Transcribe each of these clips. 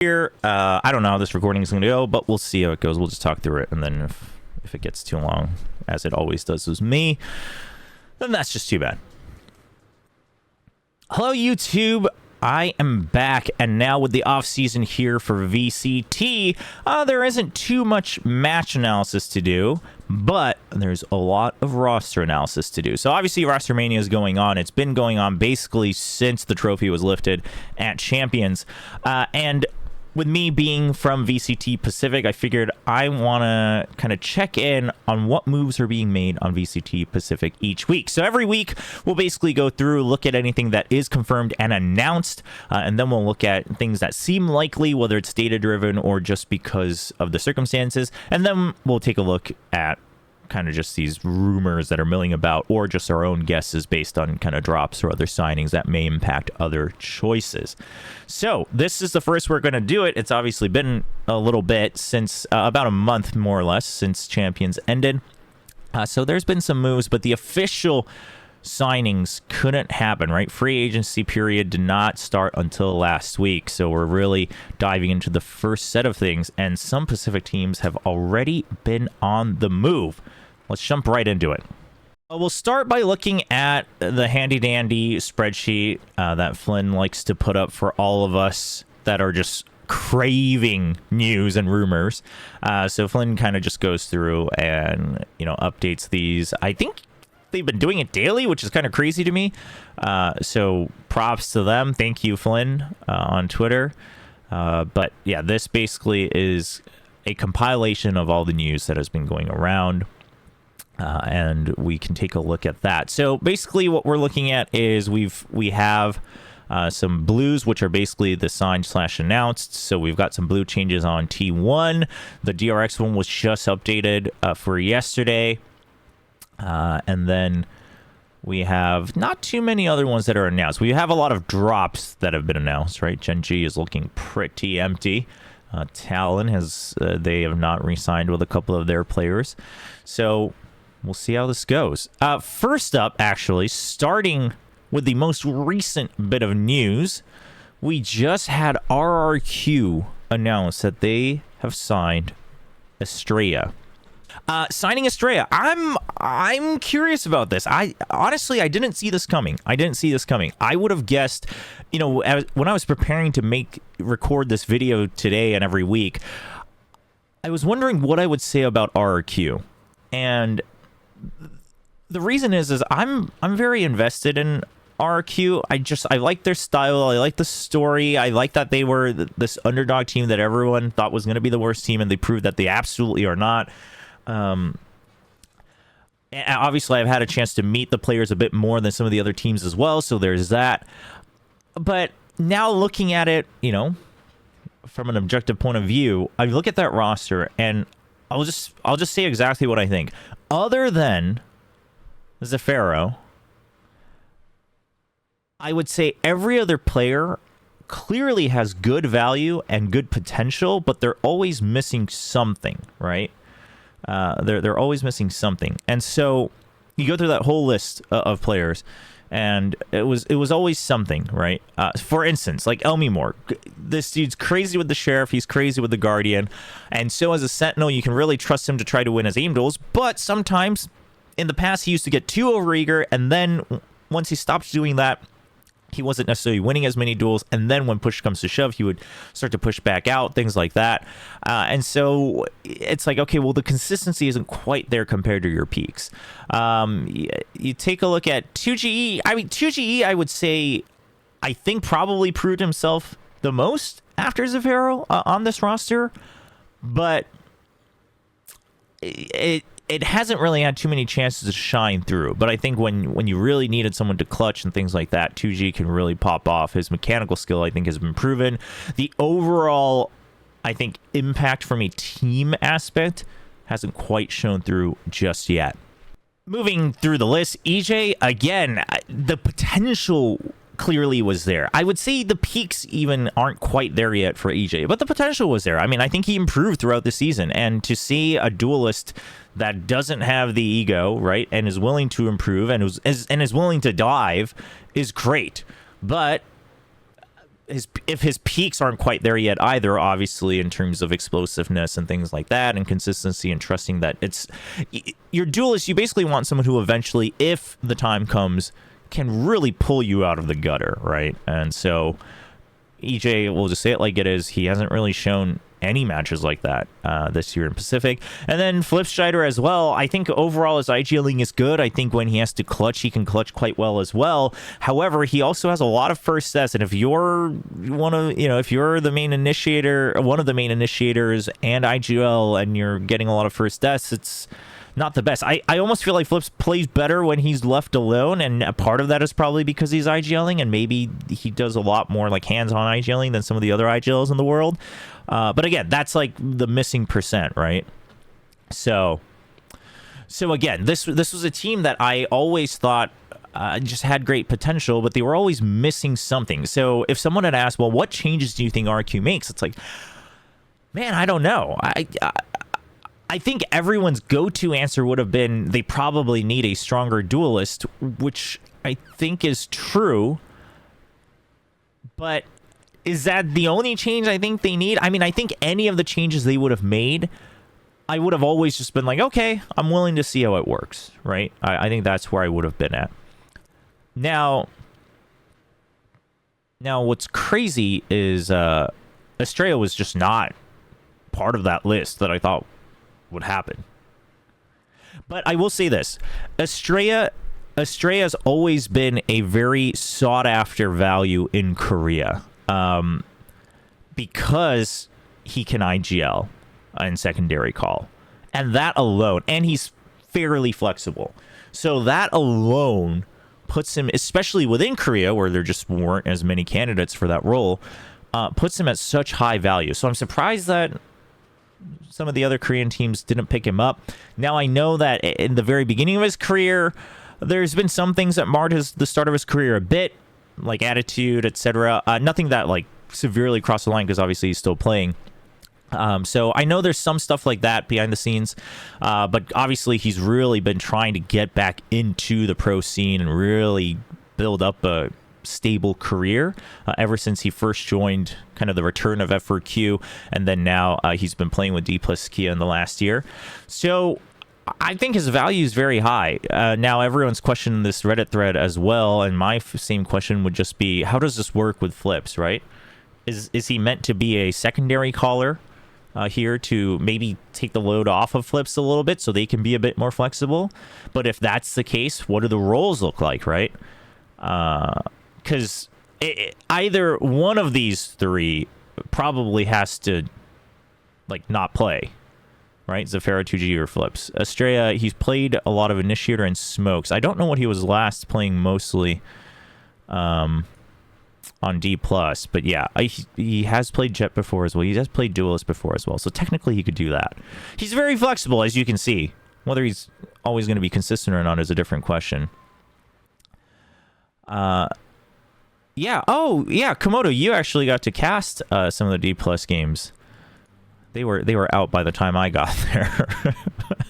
here. I don't know how this recording is going to go, but we'll see how it goes. We'll just talk through it, and then if it gets too long, as it always does with me, then that's just too bad. Hello, YouTube. I am back, and now with the off-season here for VCT, there isn't too much match analysis to do, but there's a lot of roster analysis to do. So obviously Rostermania is going on. It's been going on basically since the trophy was lifted at Champions, and with me being from VCT Pacific, I figured I want to kind of check in on what moves are being made on VCT Pacific each week. So every week, we'll basically go through, look at anything that is confirmed and announced, and then we'll look at things that seem likely, whether it's data-driven or just because of the circumstances, and then we'll take a look at kind of just these rumors that are milling about, or just our own guesses based on kind of drops or other signings that may impact other choices. So this is the first we're going to do it. It's obviously been a little bit since about a month more or less since Champions ended. So there's been some moves, but the official signings couldn't happen, right? Free agency period did not start until last week, so we're really diving into the first set of things, and some Pacific teams have already been on the move. Let's jump right into it. We'll start by looking at the handy-dandy spreadsheet that Flynn likes to put up for all of us that are just craving news and rumors. So Flynn kind of just goes through and, updates these. I think they've been doing it daily, which is kind of crazy to me. So props to them. Thank you, Flynn, on Twitter. But yeah, this basically is a compilation of all the news that has been going around. And we can take a look at that. So basically what we're looking at is we have some blues, which are basically the signed/announced. So we've got some blue changes on T1. The DRX one was just updated for yesterday. And then we have not too many other ones that are announced. We have a lot of drops that have been announced, right? GenG is looking pretty empty. Talon they have not re-signed with a couple of their players. So we'll see how this goes. First up, actually, starting with the most recent bit of news, we just had RRQ announce that they have signed Estrella. Signing Estrella, I'm curious about this. Honestly, I didn't see this coming. I would have guessed, when I was preparing to record this video today and every week, I was wondering what I would say about RRQ, and the reason is I'm very invested in RRQ. I like their style. I like the story. I like that they were this underdog team that everyone thought was going to be the worst team, and they proved that they absolutely are not. Obviously, I've had a chance to meet the players a bit more than some of the other teams as well, so there's that. But now looking at it, from an objective point of view, I look at that roster, and I'll just say exactly what I think. Other than Zafiro, I would say every other player clearly has good value and good potential, but they're always missing something, right? They're always missing something. And so you go through that whole list of players, and it was always something, right? For instance, like Elmimore. This dude's crazy with the Sheriff. He's crazy with the Guardian. And so as a Sentinel, you can really trust him to try to win his aim duels. But sometimes, in the past, he used to get too overeager. And then once he stopped doing that, he wasn't necessarily winning as many duels, and then when push comes to shove, he would start to push back out, things like that. And so it's like, okay, well, the consistency isn't quite there compared to your peaks. You take a look at 2GE. I mean, 2GE, I would say, I think probably proved himself the most after Zafiro on this roster, but it hasn't really had too many chances to shine through. But I think when you really needed someone to clutch and things like that, 2G can really pop off. His mechanical skill, I think, has been proven. The overall, I think, impact from a team aspect hasn't quite shown through just yet. Moving through the list, EJ, again, the potential clearly was there. I would say the peaks even aren't quite there yet for EJ, but the potential was there. I mean, I think he improved throughout the season, and to see a duelist that doesn't have the ego, right, and is willing to improve and is willing to dive is great. But if his peaks aren't quite there yet either, obviously, in terms of explosiveness and things like that, and consistency and trusting that it's your duelist. You basically want someone who eventually, if the time comes, can really pull you out of the gutter, right? And so EJ, we'll just say it like it is, he hasn't really shown any matches like that this year in Pacific. And then Flipstrider as well. I think overall his IGLing is good. I think when he has to clutch, he can clutch quite well as well. However, he also has a lot of first sets, and if you're if you're the main initiator, one of the main initiators and IGL, and you're getting a lot of first deaths, it's not the best. I almost feel like Flips plays better when he's left alone, and a part of that is probably because he's IGLing, and maybe he does a lot more like hands-on IGLing than some of the other IGLs in the world. But again, that's like the missing percent, right? So again, this was a team that I always thought just had great potential, but they were always missing something. So if someone had asked, well, what changes do you think RRQ makes? It's like, man, I don't know. I think everyone's go-to answer would have been they probably need a stronger duelist, which I think is true. But is that the only change I think they need? I mean, I think any of the changes they would have made, I would have always just been like, okay, I'm willing to see how it works, right? I think that's where I would have been at. Now what's crazy is Estrella was just not part of that list that I thought would happen. But I will say this, Estrella's always been a very sought after value in Korea, because he can IGL in secondary call, and that alone, and he's fairly flexible, so that alone puts him, especially within Korea where there just weren't as many candidates for that role, puts him at such high value. So I'm surprised that some of the other Korean teams didn't pick him up. Now, I know that in the very beginning of his career, there's been some things that marred the start of his career a bit, like attitude, etc. Nothing that like severely crossed the line, because obviously he's still playing. So I know there's some stuff like that behind the scenes, but obviously he's really been trying to get back into the pro scene and really build up a stable career ever since he first joined, kind of the return of RRQ, and then now he's been playing with D plus Kia in the last year. So I think his value is very high. Now everyone's questioning this Reddit thread as well, and my same question would just be, how does this work with Flips, right? Is he meant to be a secondary caller here to maybe take the load off of Flips a little bit so they can be a bit more flexible? But if that's the case, what do the roles look like, right? Because either one of these three probably has to like not play, right? Zafira, 2G, or Flips. Estrella, he's played a lot of Initiator and Smokes. I don't know what he was last playing mostly on D+, but yeah, he has played Jet before as well. He has played Duelist before as well, so technically he could do that. He's very flexible, as you can see. Whether he's always going to be consistent or not is a different question. Yeah. Oh, yeah. Komodo, you actually got to cast some of the D+ games. They were out by the time I got there.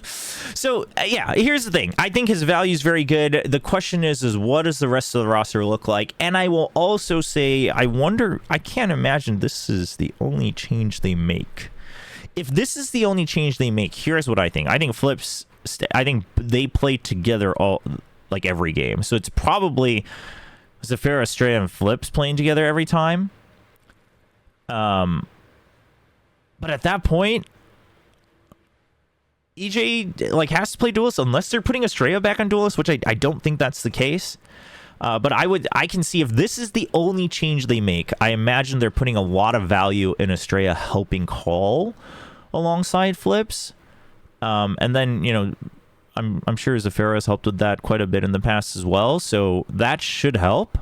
So, yeah, here's the thing. I think his value is very good. The question is what does the rest of the roster look like? And I will also say, I can't imagine this is the only change they make. If this is the only change they make, here's what I think. I think Flips, I think they play together like every game. So it's probably Zafira, Estrella, and Flips playing together every time. But at that point, EJ like has to play Duelist unless they're putting Estrella back on Duelist, which I don't think that's the case. But I can see if this is the only change they make, I imagine they're putting a lot of value in Estrella helping call alongside Flips. And then, you know, I'm sure Zafira has helped with that quite a bit in the past as well, so that should help.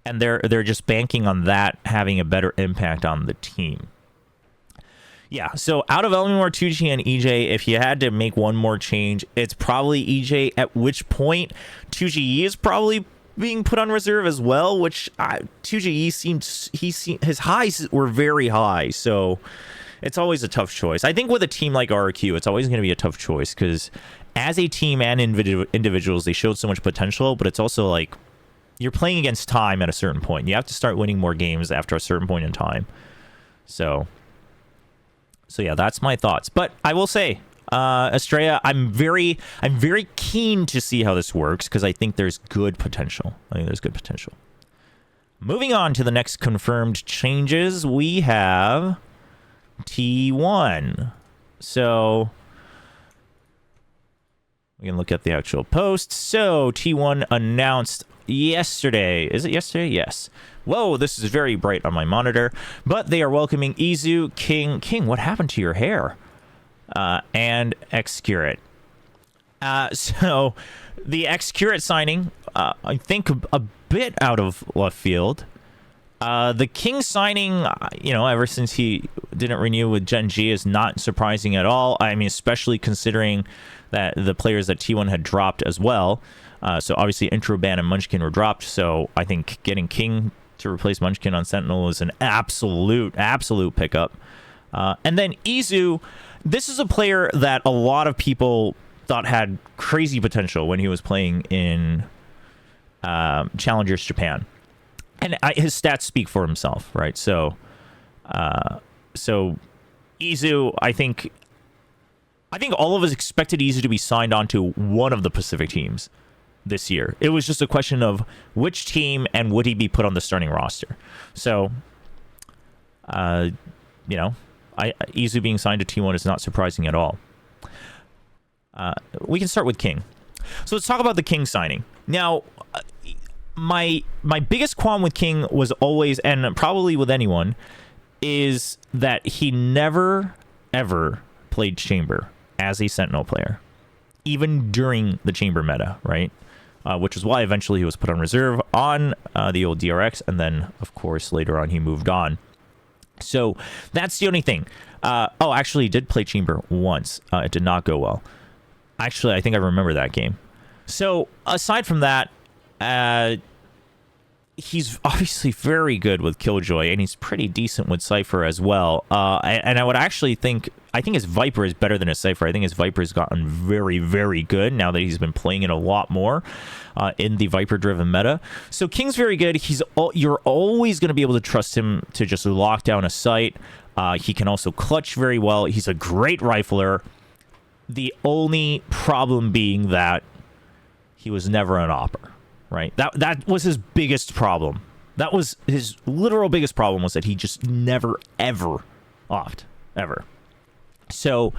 And they're just banking on that having a better impact on the team. Yeah, so out of Elmore, 2G, and EJ, if you had to make one more change, it's probably EJ, at which point 2G is probably being put on reserve as well, which 2G his highs were very high, so it's always a tough choice. I think with a team like RRQ, it's always going to be a tough choice, because as a team and individuals, they showed so much potential, but it's also like, you're playing against time at a certain point. You have to start winning more games after a certain point in time. So yeah, that's my thoughts. But I will say, Estrella, I'm very keen to see how this works because I think there's good potential. Moving on to the next confirmed changes, we have T1. So we can look at the actual post. So T1 announced yesterday. Is it yesterday? Yes. Whoa, this is very bright on my monitor. But they are welcoming Izu, King. King, what happened to your hair? And Xcurate. So the Xcurate signing, I think a bit out of left field. The King signing, ever since he didn't renew with GenG is not surprising at all. I mean, especially considering that the players that T1 had dropped as well. So obviously Introban and Munchkin were dropped. So I think getting King to replace Munchkin on Sentinel is an absolute pickup. And then Izu, this is a player that a lot of people thought had crazy potential when he was playing in Challengers Japan. And his stats speak for himself, right? So Izu, I think all of us expected Izu to be signed onto one of the Pacific teams this year. It was just a question of which team and would he be put on the starting roster. So, Izu being signed to T1 is not surprising at all. We can start with King. So let's talk about the King signing. Now, my biggest qualm with King was always, and probably with anyone, is that he never, ever played Chamber as a Sentinel player, even during the Chamber meta, right? Which is why eventually he was put on reserve on the old DRX, and then, of course, later on he moved on. So that's the only thing. Actually, he did play Chamber once. It did not go well. Actually, I think I remember that game. So aside from that, he's obviously very good with Killjoy, and he's pretty decent with Cypher as well. And I would actually think his Viper is better than his Cypher. I think his Viper has gotten very, very good now that he's been playing it a lot more in the Viper-driven meta. So King's very good. You're always going to be able to trust him to just lock down a site. He can also clutch very well. He's a great rifler. The only problem being that he was never an opper, right? That was his biggest problem. That was his literal biggest problem, was that he just never, ever opt. Ever. So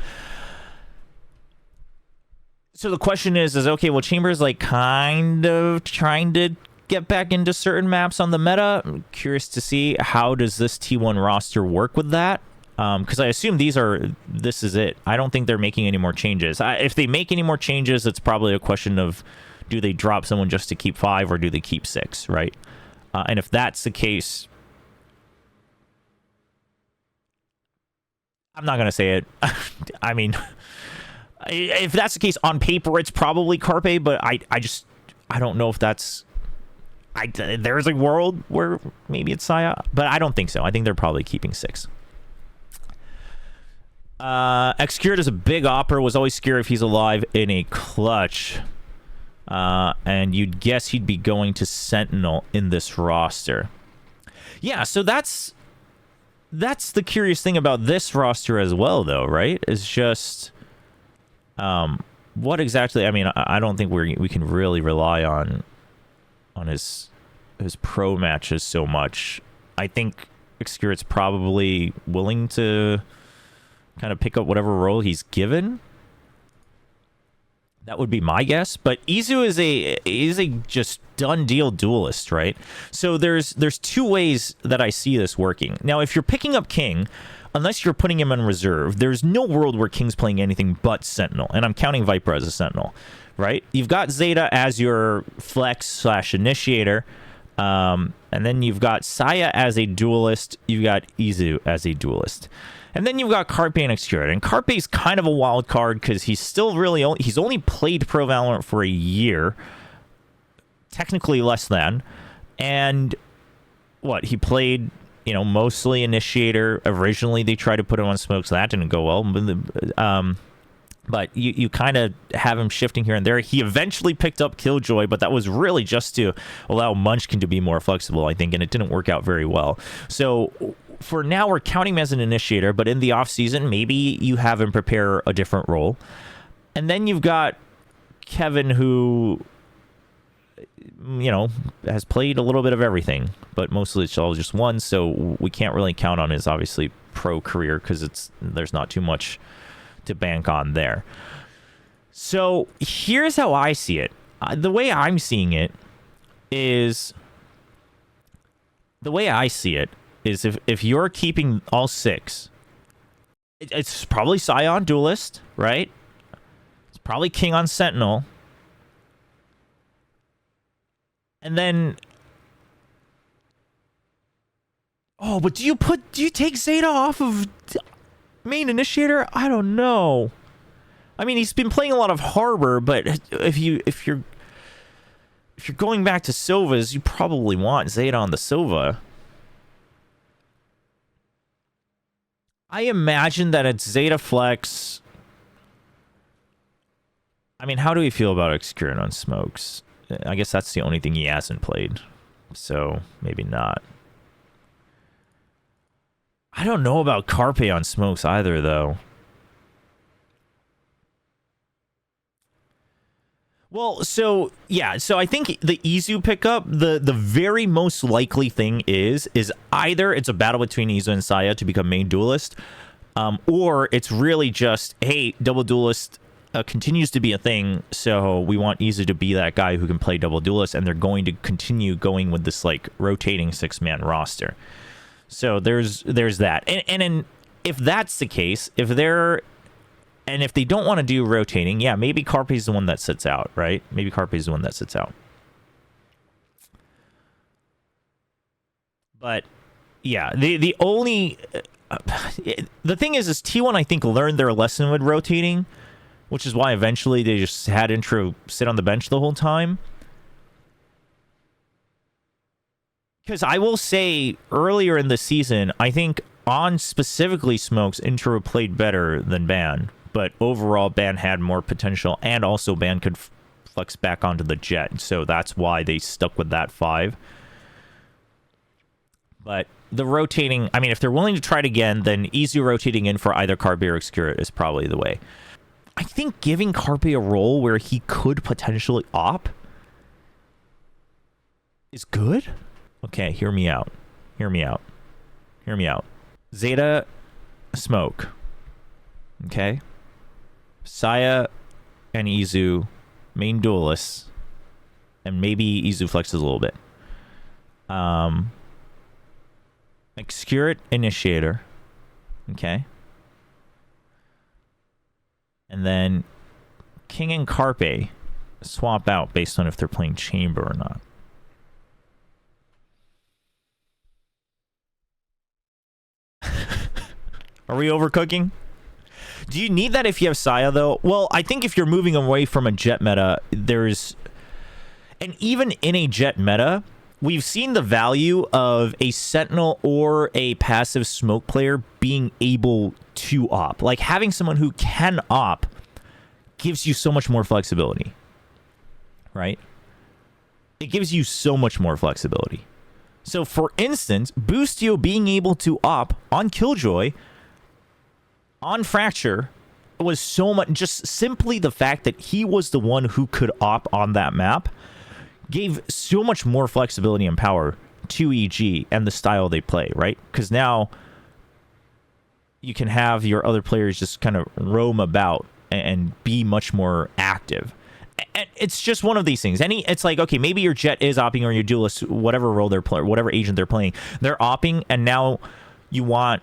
the question is okay, well, Chamber's like kind of trying to get back into certain maps on the meta. I'm curious to see how does this T1 roster work with that. Because I assume this is it. I don't think they're making any more changes. If they make any more changes, it's probably a question of, do they drop someone just to keep 5 or do they keep 6, right? And if that's the case, I'm not going to say it. I mean, if that's the case, on paper, it's probably Carpe, but I don't know if that's... there's a world where maybe it's Saya, but I don't think so. I think they're probably keeping 6. Xcured is a big opera. Was always scared if he's alive in a clutch. And you'd guess he'd be going to Sentinel in this roster. Yeah, so that's the curious thing about this roster as well, though, right? Is just what exactly... I mean, I don't think we can really rely on his pro matches so much. I think Xcured's probably willing to kind of pick up whatever role he's given. That would be my guess. But Izu is a just done deal duelist, right? So there's 2 ways that I see this working. Now, if you're picking up King, unless you're putting him on reserve, there's no world where King's playing anything but Sentinel. And I'm counting Viper as a Sentinel, right? You've got ZETA as your flex/initiator. And then you've got Saya as a duelist. You've got Izu as a duelist. And then you've got Carpe and Xcured. And Carpe's kind of a wild card because he's still he's only played Pro Valorant for a year. Technically less than. And he played, mostly Initiator. Originally, they tried to put him on Smoke, so that didn't go well. But you kind of have him shifting here and there. He eventually picked up Killjoy, but that was really just to allow Munchkin to be more flexible, I think, and it didn't work out very well. So for now, we're counting him as an initiator, but in the offseason, maybe you have him prepare a different role. And then you've got Kevin, who, you know, has played a little bit of everything, but mostly it's all just one, so we can't really count on his, obviously, pro career because there's not too much to bank on there. So here's how I see it. The way I'm seeing it is if you're keeping all 6, it's probably Scion Duelist, right? It's probably King on Sentinel. And then, oh, but do you take Zeta off of main initiator? I don't know. I mean, he's been playing a lot of Harbor, but if you're going back to Sovas, you probably want Zeta on the Sova. I imagine that it's Zeta Flex. I mean, how do we feel about Excurrent on Smokes? I guess that's the only thing he hasn't played, so maybe not. I don't know about Carpe on Smokes either, though. Well, so, yeah, so I think the Izu pickup, the very most likely thing is either it's a battle between Izu and Saya to become main duelist, or it's really just, hey, double duelist continues to be a thing, so we want Izu to be that guy who can play double duelist, and they're going to continue going with this, like, rotating 6-man roster. So there's that. And if that's the case, if they don't want to do rotating, yeah, maybe Carpe's the one that sits out, right? Maybe Carpe's the one that sits out. But yeah, the only the thing is T1, I think, learned their lesson with rotating, which is why eventually they just had Intro sit on the bench the whole time. Because I will say, earlier in the season, I think on specifically Smokes, Intro played better than Ban. But overall, Ban had more potential, and also Ban could flex back onto the Jet. So that's why they stuck with that 5. But the rotating, I mean, if they're willing to try it again, then easy rotating in for either Carpe or Excurrent is probably the way. I think giving Carpe a role where he could potentially op is good. Okay, hear me out. Zeta, Smoke. Okay? Saya and Izu, main duelists. And maybe Izu flexes a little bit. Excurrent, initiator. Okay? And then King and Carpe swap out based on if they're playing Chamber or not. Are we overcooking? Do you need that if you have Saya, though? Well, I think if you're moving away from a Jet meta, there's... And even in a Jet meta, we've seen the value of a Sentinel or a passive Smoke player being able to op. Like, having someone who can op gives you so much more flexibility. Right? It gives you so much more flexibility. So, for instance, Boostio being able to op on Killjoy... on Fracture was so much, just simply the fact that he was the one who could op on that map gave so much more flexibility and power to EG and the style they play, right? Because now you can have your other players just kind of roam about and be much more active. And it's just one of these things. It's like, okay, maybe your Jet is opping or your duelist, whatever role they're playing, whatever agent they're playing, they're opping, and now you want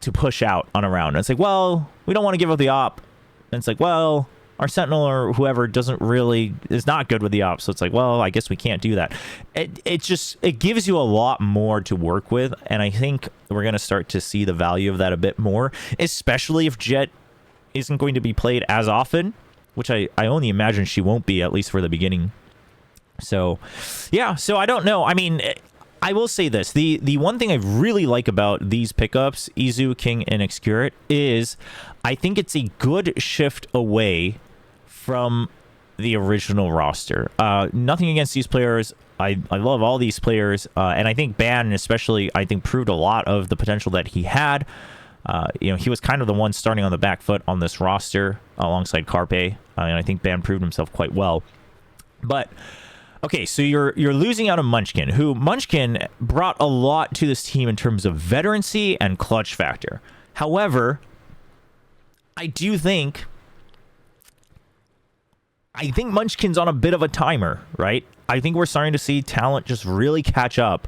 to push out on a round. And it's like, well, we don't want to give up the op. And it's like, well, our Sentinel or whoever is not good with the op. So it's like, well, I guess we can't do that. It gives you a lot more to work with. And I think we're going to start to see the value of that a bit more, especially if Jet isn't going to be played as often, which I only imagine she won't be, at least for the beginning. So, yeah, so I don't know. I mean, I will say this. The one thing I really like about these pickups, Izu, King, and Excurit, is I think it's a good shift away from the original roster. Nothing against these players. I love all these players. And I think Ban especially, I think, proved a lot of the potential that he had. He was kind of the one starting on the back foot on this roster alongside Carpe. And I think Ban proved himself quite well. But okay, so you're losing out on Munchkin, who Munchkin brought a lot to this team in terms of veterancy and clutch factor. However, I think Munchkin's on a bit of a timer, right? I think we're starting to see talent just really catch up.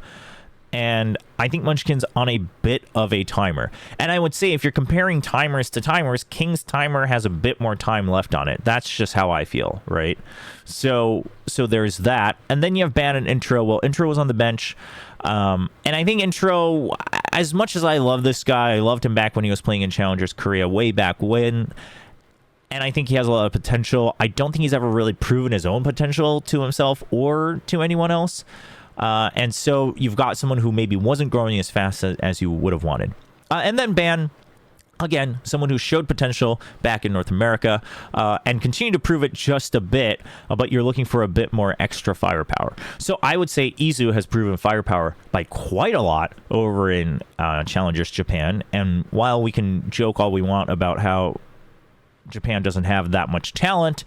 And I think Munchkin's on a bit of a timer. And I would say if you're comparing timers to timers, King's timer has a bit more time left on it. That's just how I feel, right? So there's that. And then you have Ban and Intro. Well, Intro was on the bench. And I think Intro, as much as I love this guy, I loved him back when he was playing in Challengers Korea way back when. And I think he has a lot of potential. I don't think he's ever really proven his own potential to himself or to anyone else. And so you've got someone who maybe wasn't growing as fast as you would have wanted. And then Ban, again, someone who showed potential back in North America and continued to prove it just a bit, but you're looking for a bit more extra firepower. So I would say Izu has proven firepower by quite a lot over in Challengers Japan. And while we can joke all we want about how Japan doesn't have that much talent,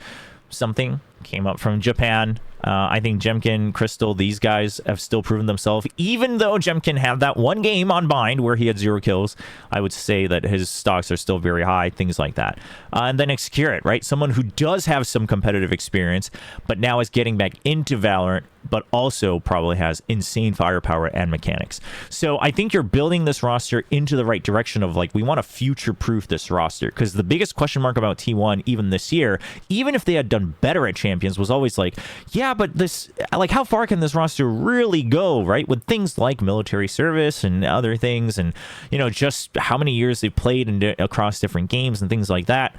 something came up from Japan. I think Jemkin, Crystal, these guys have still proven themselves. Even though Jemkin had that one game on Bind where he had 0 kills, I would say that his stocks are still very high, things like that. And then Excurit, right? Someone who does have some competitive experience, but now is getting back into Valorant, but also probably has insane firepower and mechanics. So I think you're building this roster into the right direction of, like, we want to future-proof this roster. Because the biggest question mark about T1, even this year, even if they had done better at Champions, was always like, yeah, but this, like, how far can this roster really go, right? With things like military service and other things, and, you know, just how many years they've played across different games and things like that.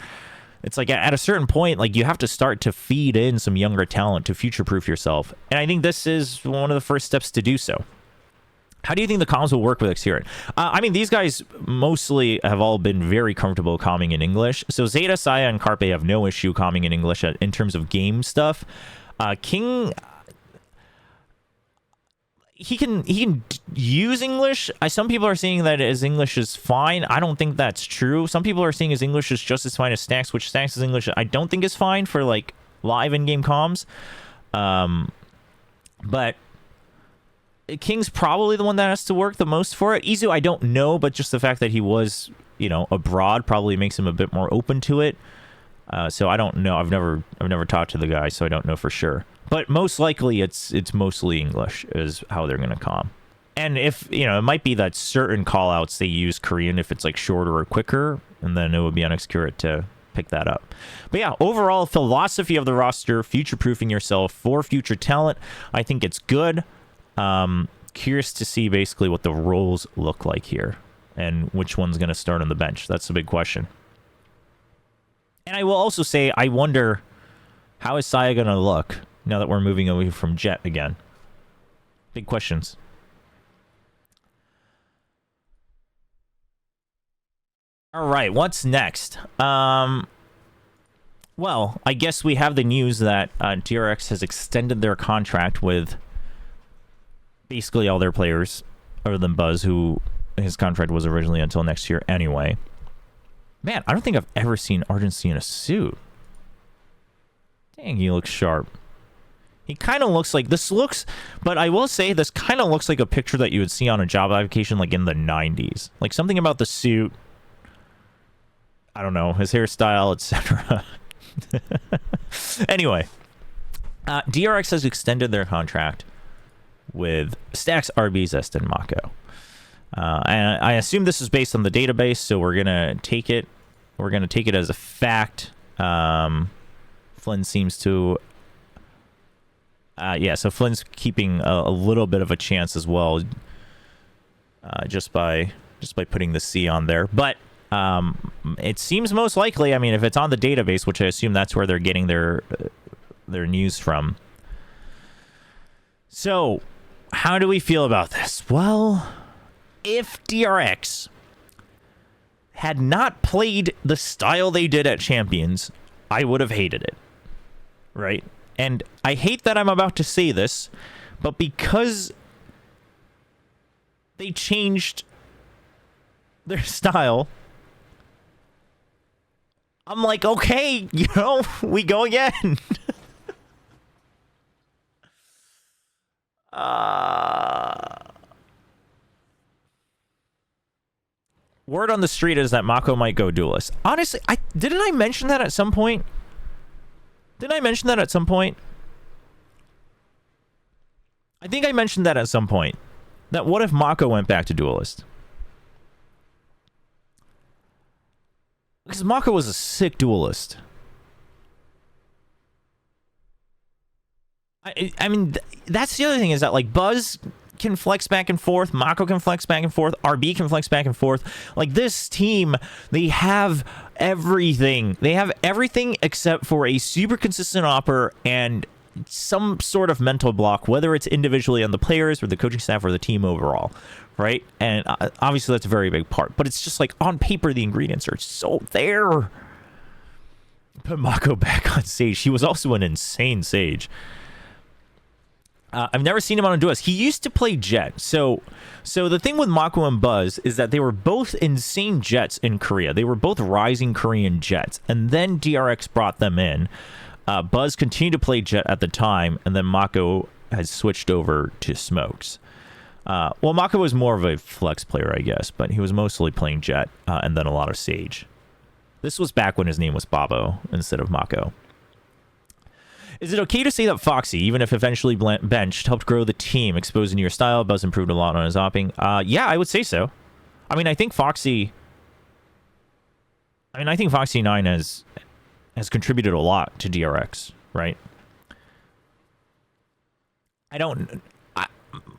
It's like at a certain point, like, you have to start to feed in some younger talent to future-proof yourself. And I think this is one of the first steps to do so. How do you think the comms will work with Excurit? I mean, these guys mostly have all been very comfortable calming in English. So ZETA, Saya, and Carpe have no issue calming in English in terms of game stuff. King, he can use English. Some people are saying that his English is fine. I don't think that's true. Some people are saying his English is just as fine as Stacks, which Stacks' English I don't think is fine for, like, live in-game comms. But King's probably the one that has to work the most for it. Izu, I don't know, but just the fact that he was, you know, abroad probably makes him a bit more open to it. So I don't know. I've never talked to the guy, so I don't know for sure. But most likely it's mostly English is how they're going to comm. And if, you know, it might be that certain callouts they use Korean if it's, like, shorter or quicker, and then it would be on Excurit to pick that up. But yeah, overall philosophy of the roster, future-proofing yourself for future talent, I think it's good. Curious to see basically what the roles look like here and which one's going to start on the bench. That's the big question. And I will also say, I wonder, how is Saya going to look now that we're moving away from Jet again? Big questions. All right, what's next? Well, I guess we have the news that DRX has extended their contract with basically all their players, other than Buzz, who his contract was originally until next year anyway. Man, I don't think I've ever seen Argency in a suit. Dang, he looks sharp. He kind of looks like, this looks, but I will say this kind of looks like a picture that you would see on a job application, like in the 90s. Like, something about the suit, I don't know, his hairstyle, etc. Anyway, DRX has extended their contract with Stacks, RB, Zest, and Mako. And I assume this is based on the database, so we're gonna take it. We're gonna take it as a fact. Flynn seems to, yeah. So Flynn's keeping a little bit of a chance as well, just by putting the C on there. But it seems most likely. I mean, if it's on the database, which I assume that's where they're getting their news from. So how do we feel about this? Well, if DRX had not played the style they did at Champions, I would have hated it, right? And I hate that I'm about to say this, but because they changed their style, I'm like, okay, we go again. Word on the street is that Mako might go duelist. Honestly, didn't I mention that at some point? I think I mentioned that at some point. That what if Mako went back to duelist? Because Mako was a sick duelist. I mean, that's the other thing, is that like Buzz can flex back and forth, Mako can flex back and forth, RB can flex back and forth. Like, this team, they have everything. They have everything except for a super consistent opper and some sort of mental block, whether it's individually on the players or the coaching staff or the team overall, right? And obviously that's a very big part, but it's just like on paper the ingredients are so there. Put Mako back on Sage. He was also an insane Sage. I've never seen him on a duelist. He used to play Jet. So the thing with Mako and Buzz is that they were both insane Jets in Korea. They were both rising Korean Jets. And then DRX brought them in. Buzz continued to play Jet at the time, and then Mako has switched over to Smokes. Well, Mako was more of a flex player, I guess, but he was mostly playing Jet, and then a lot of Sage. This was back when his name was Babo instead of Mako. Is it okay to say that Foxy, even if eventually benched, helped grow the team, exposing your style? Buzz improved a lot on his opping. Yeah, I would say so. I mean, I think Foxy 9 has contributed a lot to DRX, right?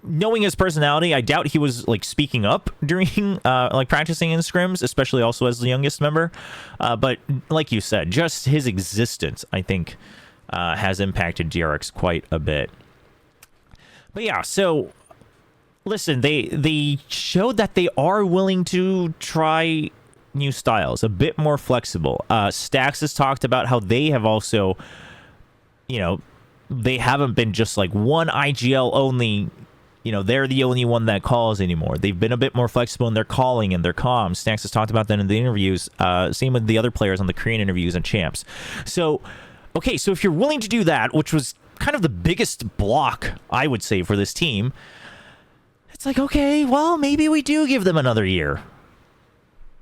Knowing his personality, I doubt he was like speaking up during like practicing in scrims, especially also as the youngest member. But like you said, just his existence, I think, has impacted DRX quite a bit. But yeah, so listen, they showed that they are willing to try new styles, a bit more flexible. Stax has talked about how they have also, they haven't been just like one IGL only, they're the only one that calls anymore. They've been a bit more flexible in their calling and their comms. Stax has talked about that in the interviews. Same with the other players on the Korean interviews and champs. So, okay, so if you're willing to do that, which was kind of the biggest block, I would say, for this team, it's like, okay, well, maybe we do give them another year.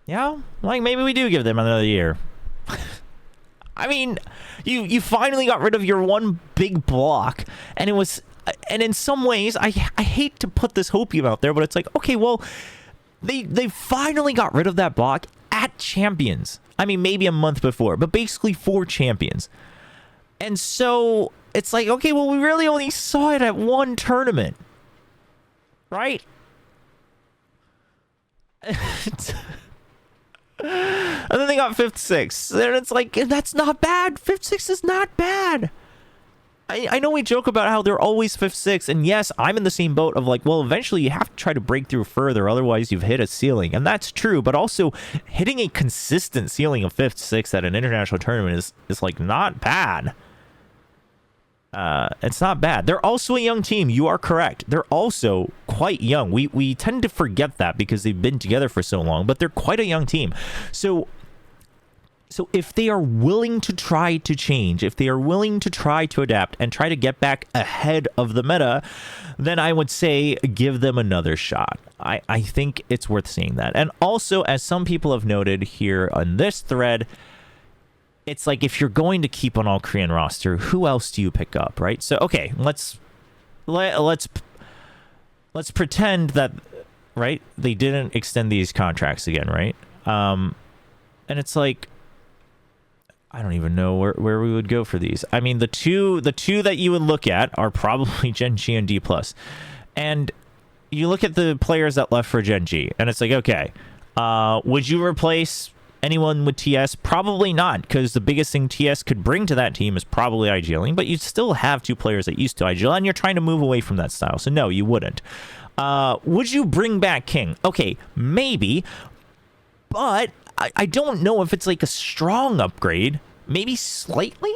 Yeah, like maybe we do give them another year. I mean, you finally got rid of your one big block, and in some ways, I hate to put this hopium out there, but it's like, okay, well, they finally got rid of that block at Champions. I mean, maybe a month before, but basically for Champions. And so it's like, okay, well, we really only saw it at one tournament, right? And then they got 5th, 6th. And it's like, that's not bad. 5th, 6th is not bad. I know we joke about how they're always 5th, 6th. And yes, I'm in the same boat of like, well, eventually you have to try to break through further. Otherwise, you've hit a ceiling. And that's true. But also, hitting a consistent ceiling of 5th, 6th at an international tournament is like not bad. It's not bad. They're also a young team. You are correct. They're also quite young. We tend to forget that because they've been together for so long, but they're quite a young team. So if they are willing to try to change, if they are willing to try to adapt and try to get back ahead of the meta, then I would say give them another shot. I think it's worth seeing that. And also, as some people have noted here on this thread, it's like, if you're going to keep an all-Korean roster, who else do you pick up, right? So, okay, let's pretend that, right, they didn't extend these contracts again, right? And it's like, I don't even know where we would go for these. I mean, the two that you would look at are probably GenG and D+. And you look at the players that left for GenG, and it's like, okay, would you replace anyone with TS? Probably not, because the biggest thing TS could bring to that team is probably IGLing, but you still have 2 players that used to IGL, and you're trying to move away from that style. So no, you wouldn't. Would you bring back King? Okay, maybe, but I don't know if it's like a strong upgrade. Maybe slightly,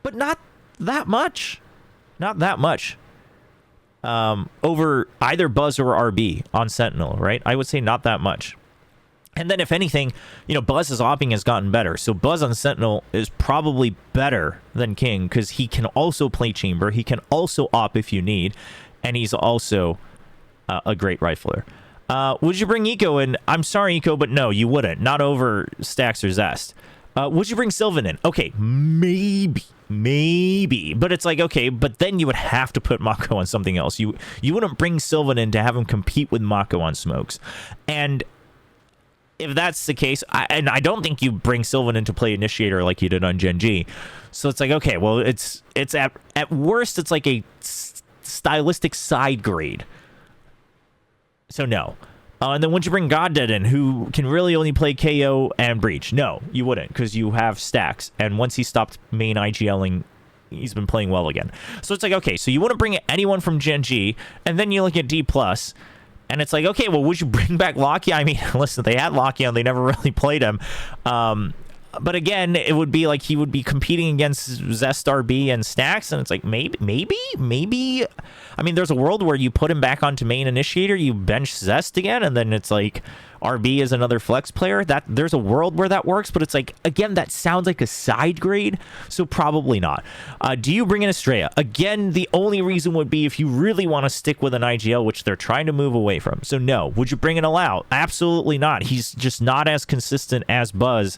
but not that much. Not that much. Over either Buzz or RB on Sentinel, right? I would say not that much. And then if anything, you know, Buzz's opping has gotten better. So Buzz on Sentinel is probably better than King because he can also play Chamber. He can also op if you need. And he's also a great rifler. Would you bring Eco in? I'm sorry, Eco, but no, you wouldn't. Not over Stacks or Zest. Would you bring Sylvan in? Okay, maybe. But it's like, okay, but then you would have to put Mako on something else. You wouldn't bring Sylvan in to have him compete with Mako on smokes. And if that's the case, I don't think you bring Sylvan in to play Initiator like you did on GenG. So it's like, okay, well, it's at worst, it's like a stylistic side grade. So no. And then would you bring Goddead in, who can really only play KO and Breach? No, you wouldn't, because you have Stacks. And once he stopped main IGLing, he's been playing well again. So it's like, okay, so you wouldn't bring anyone from GenG, and then you look at D+, and it's like, okay, well, would you bring back Locky? I mean, listen, they had Locky on, they never really played him. But again, it would be like he would be competing against Zest, RB, and Stacks, and it's like, maybe. I mean, there's a world where you put him back onto main Initiator, you bench Zest again, and then it's like RB is another flex player. There's a world where that works, but it's like, again, that sounds like a side grade, so probably not. Do you bring in Estrella? Again, the only reason would be if you really want to stick with an IGL, which they're trying to move away from. So no. Would you bring in Allow? Absolutely not. He's just not as consistent as Buzz,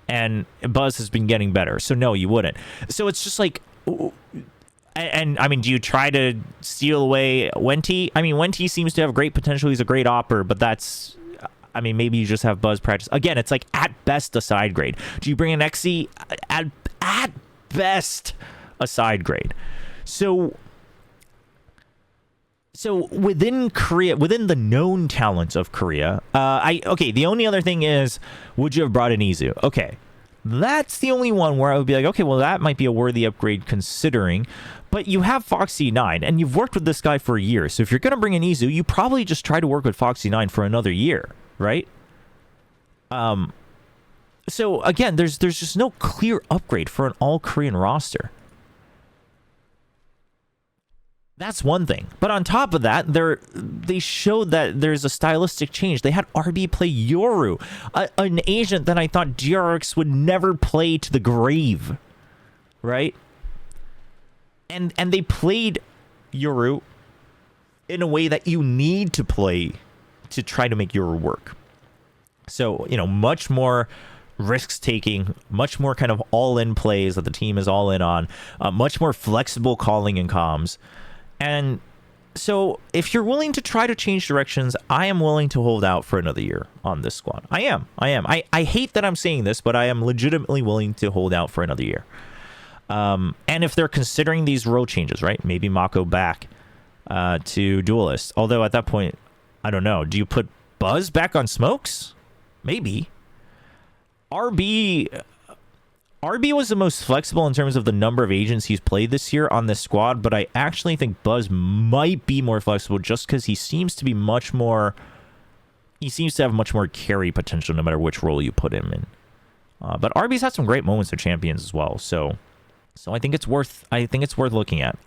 and Buzz has been getting better. So no, you wouldn't. So it's just like, and I mean, do you try to steal away Wenti? I mean, Wenti seems to have great potential. He's a great opper, but that's, I mean, maybe you just have Buzz practice. Again, it's like at best a side grade. Do you bring an XC? At best a side grade. So within Korea, within the known talents of Korea, okay, the only other thing is, would you have brought in Izu? Okay, that's the only one where I would be like, okay, well, that might be a worthy upgrade considering, but you have Foxy9, and you've worked with this guy for a year, so if you're going to bring in Izu, you probably just try to work with Foxy9 for another year, right? So again, there's just no clear upgrade for an all-Korean roster. That's one thing. But on top of that, they showed that there's a stylistic change. They had RB play Yoru, an agent that I thought DRX would never play to the grave, right? And they played Yoru in a way that you need to play to try to make Yoru work. So, you know, much more risks taking, much more kind of all-in plays that the team is all in on, much more flexible calling and comms. And so if you're willing to try to change directions, I am willing to hold out for another year on this squad. I am. I hate that I'm saying this, but I am legitimately willing to hold out for another year. And if they're considering these role changes, right? Maybe Mako back to Duelist. Although at that point, I don't know. Do you put Buzz back on smokes? Maybe. RB was the most flexible in terms of the number of agents he's played this year on this squad, but I actually think Buzz might be more flexible just because he seems to be much more... He seems to have much more carry potential no matter which role you put him in. But RB's had some great moments of champions as well, so I think it's worth looking at.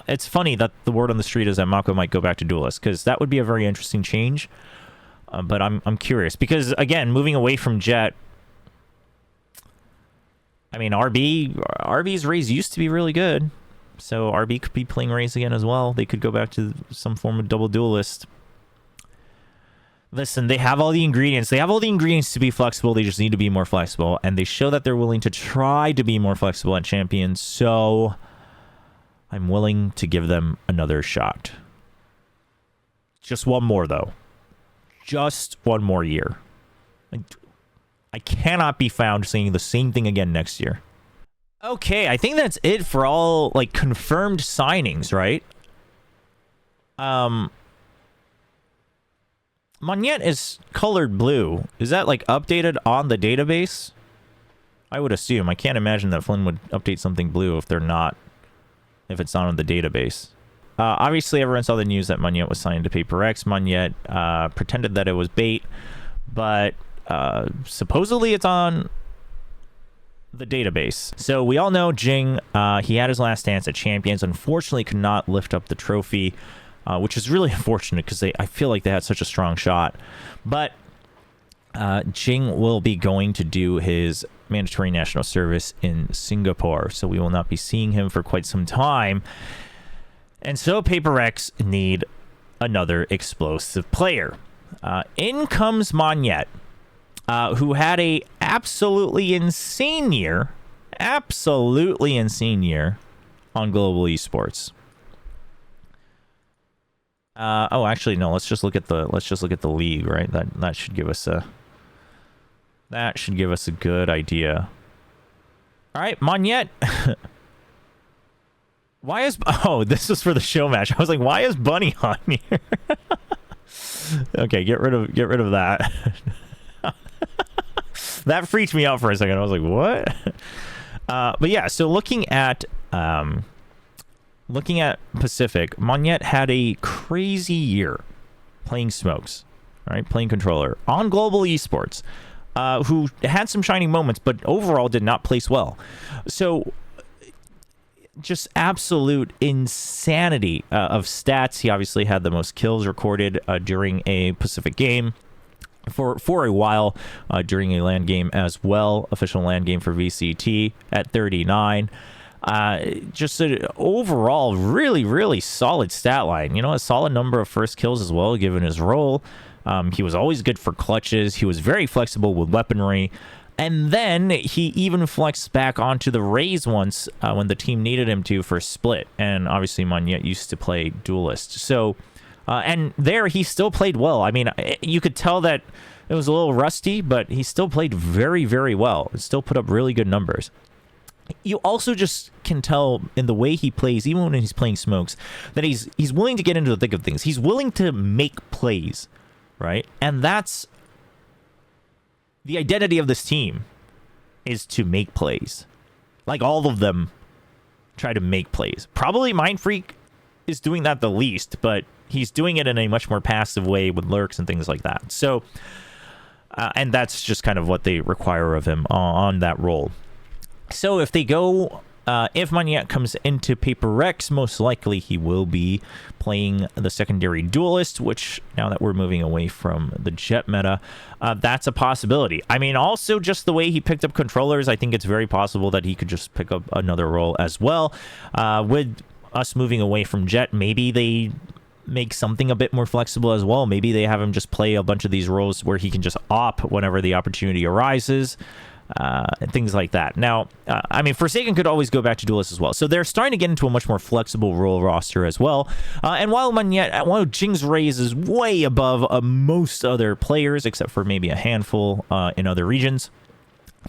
It's funny that the word on the street is that Mako might go back to Duelist, because that would be a very interesting change. But I'm curious, because again, moving away from Jet, I mean, RB's Raze used to be really good, so RB could be playing Raze again as well. They could go back to some form of double Duelist. Listen, they have all the ingredients. They have all the ingredients to be flexible. They just need to be more flexible, and they show that they're willing to try to be more flexible at Champions, so I'm willing to give them another shot. Just one more, though. Just one more year. I cannot be found saying the same thing again next year. Okay, I think that's it for all, like, confirmed signings, right? Monyet is colored blue. Is that like updated on the database? I would assume. I can't imagine that Flynn would update something blue if it's not on the database. Obviously, everyone saw the news that Monyet was signed to Paper X. Monyet pretended that it was bait, but supposedly it's on the database. So we all know GenG, he had his last dance at Champions. Unfortunately, could not lift up the trophy, which is really unfortunate because I feel like they had such a strong shot. But GenG will be going to do his mandatory national service in Singapore, so we will not be seeing him for quite some time. And so Paper X need another explosive player. In comes Monyet, who had a absolutely insane year on Global Esports. Oh, actually, no. Let's just look at the league, right? That should give us a good idea. All right, Monyet. Why is... Oh, this is for the show match. I was like, why is Bunny on here? Okay, get rid of that. That freaked me out for a second. I was like, what? But yeah, so looking at Pacific, Monyet had a crazy year playing smokes, right? Playing controller on Global Esports, who had some shining moments, but overall did not place well. So just absolute insanity of stats. He obviously had the most kills recorded during a Pacific game for a while, during a LAN game as well, official LAN game for VCT at 39. Just an overall really solid stat line. You know, a solid number of first kills as well, given his role. He was always good for clutches. He was very flexible with weaponry. And then he even flexed back onto the Raze once when the team needed him to for split. And obviously Monyet used to play duelist. So, and there he still played well. I mean, you could tell that it was a little rusty, but he still played very well. He still put up really good numbers. You also just can tell in the way he plays, even when he's playing smokes, that he's willing to get into the thick of things. He's willing to make plays, right? And that's the identity of this team, is to make plays. Like, all of them try to make plays. Probably Mindfreak is doing that the least, but he's doing it in a much more passive way with lurks and things like that. So, and that's just kind of what they require of him on that role. So if they go, if Monyet comes into Paper X, most likely he will be playing the secondary duelist, which, now that we're moving away from the Jet meta, that's a possibility. I mean, also just the way he picked up controllers, I think it's very possible that he could just pick up another role as well. With us moving away from Jet, maybe they make something a bit more flexible as well. Maybe they have him just play a bunch of these roles where he can just op whenever the opportunity arises. And things like that. Now, I mean, Forsaken could always go back to Duelist as well. So they're starting to get into a much more flexible role roster as well. And while GenG's Raze is way above most other players, except for maybe a handful in other regions,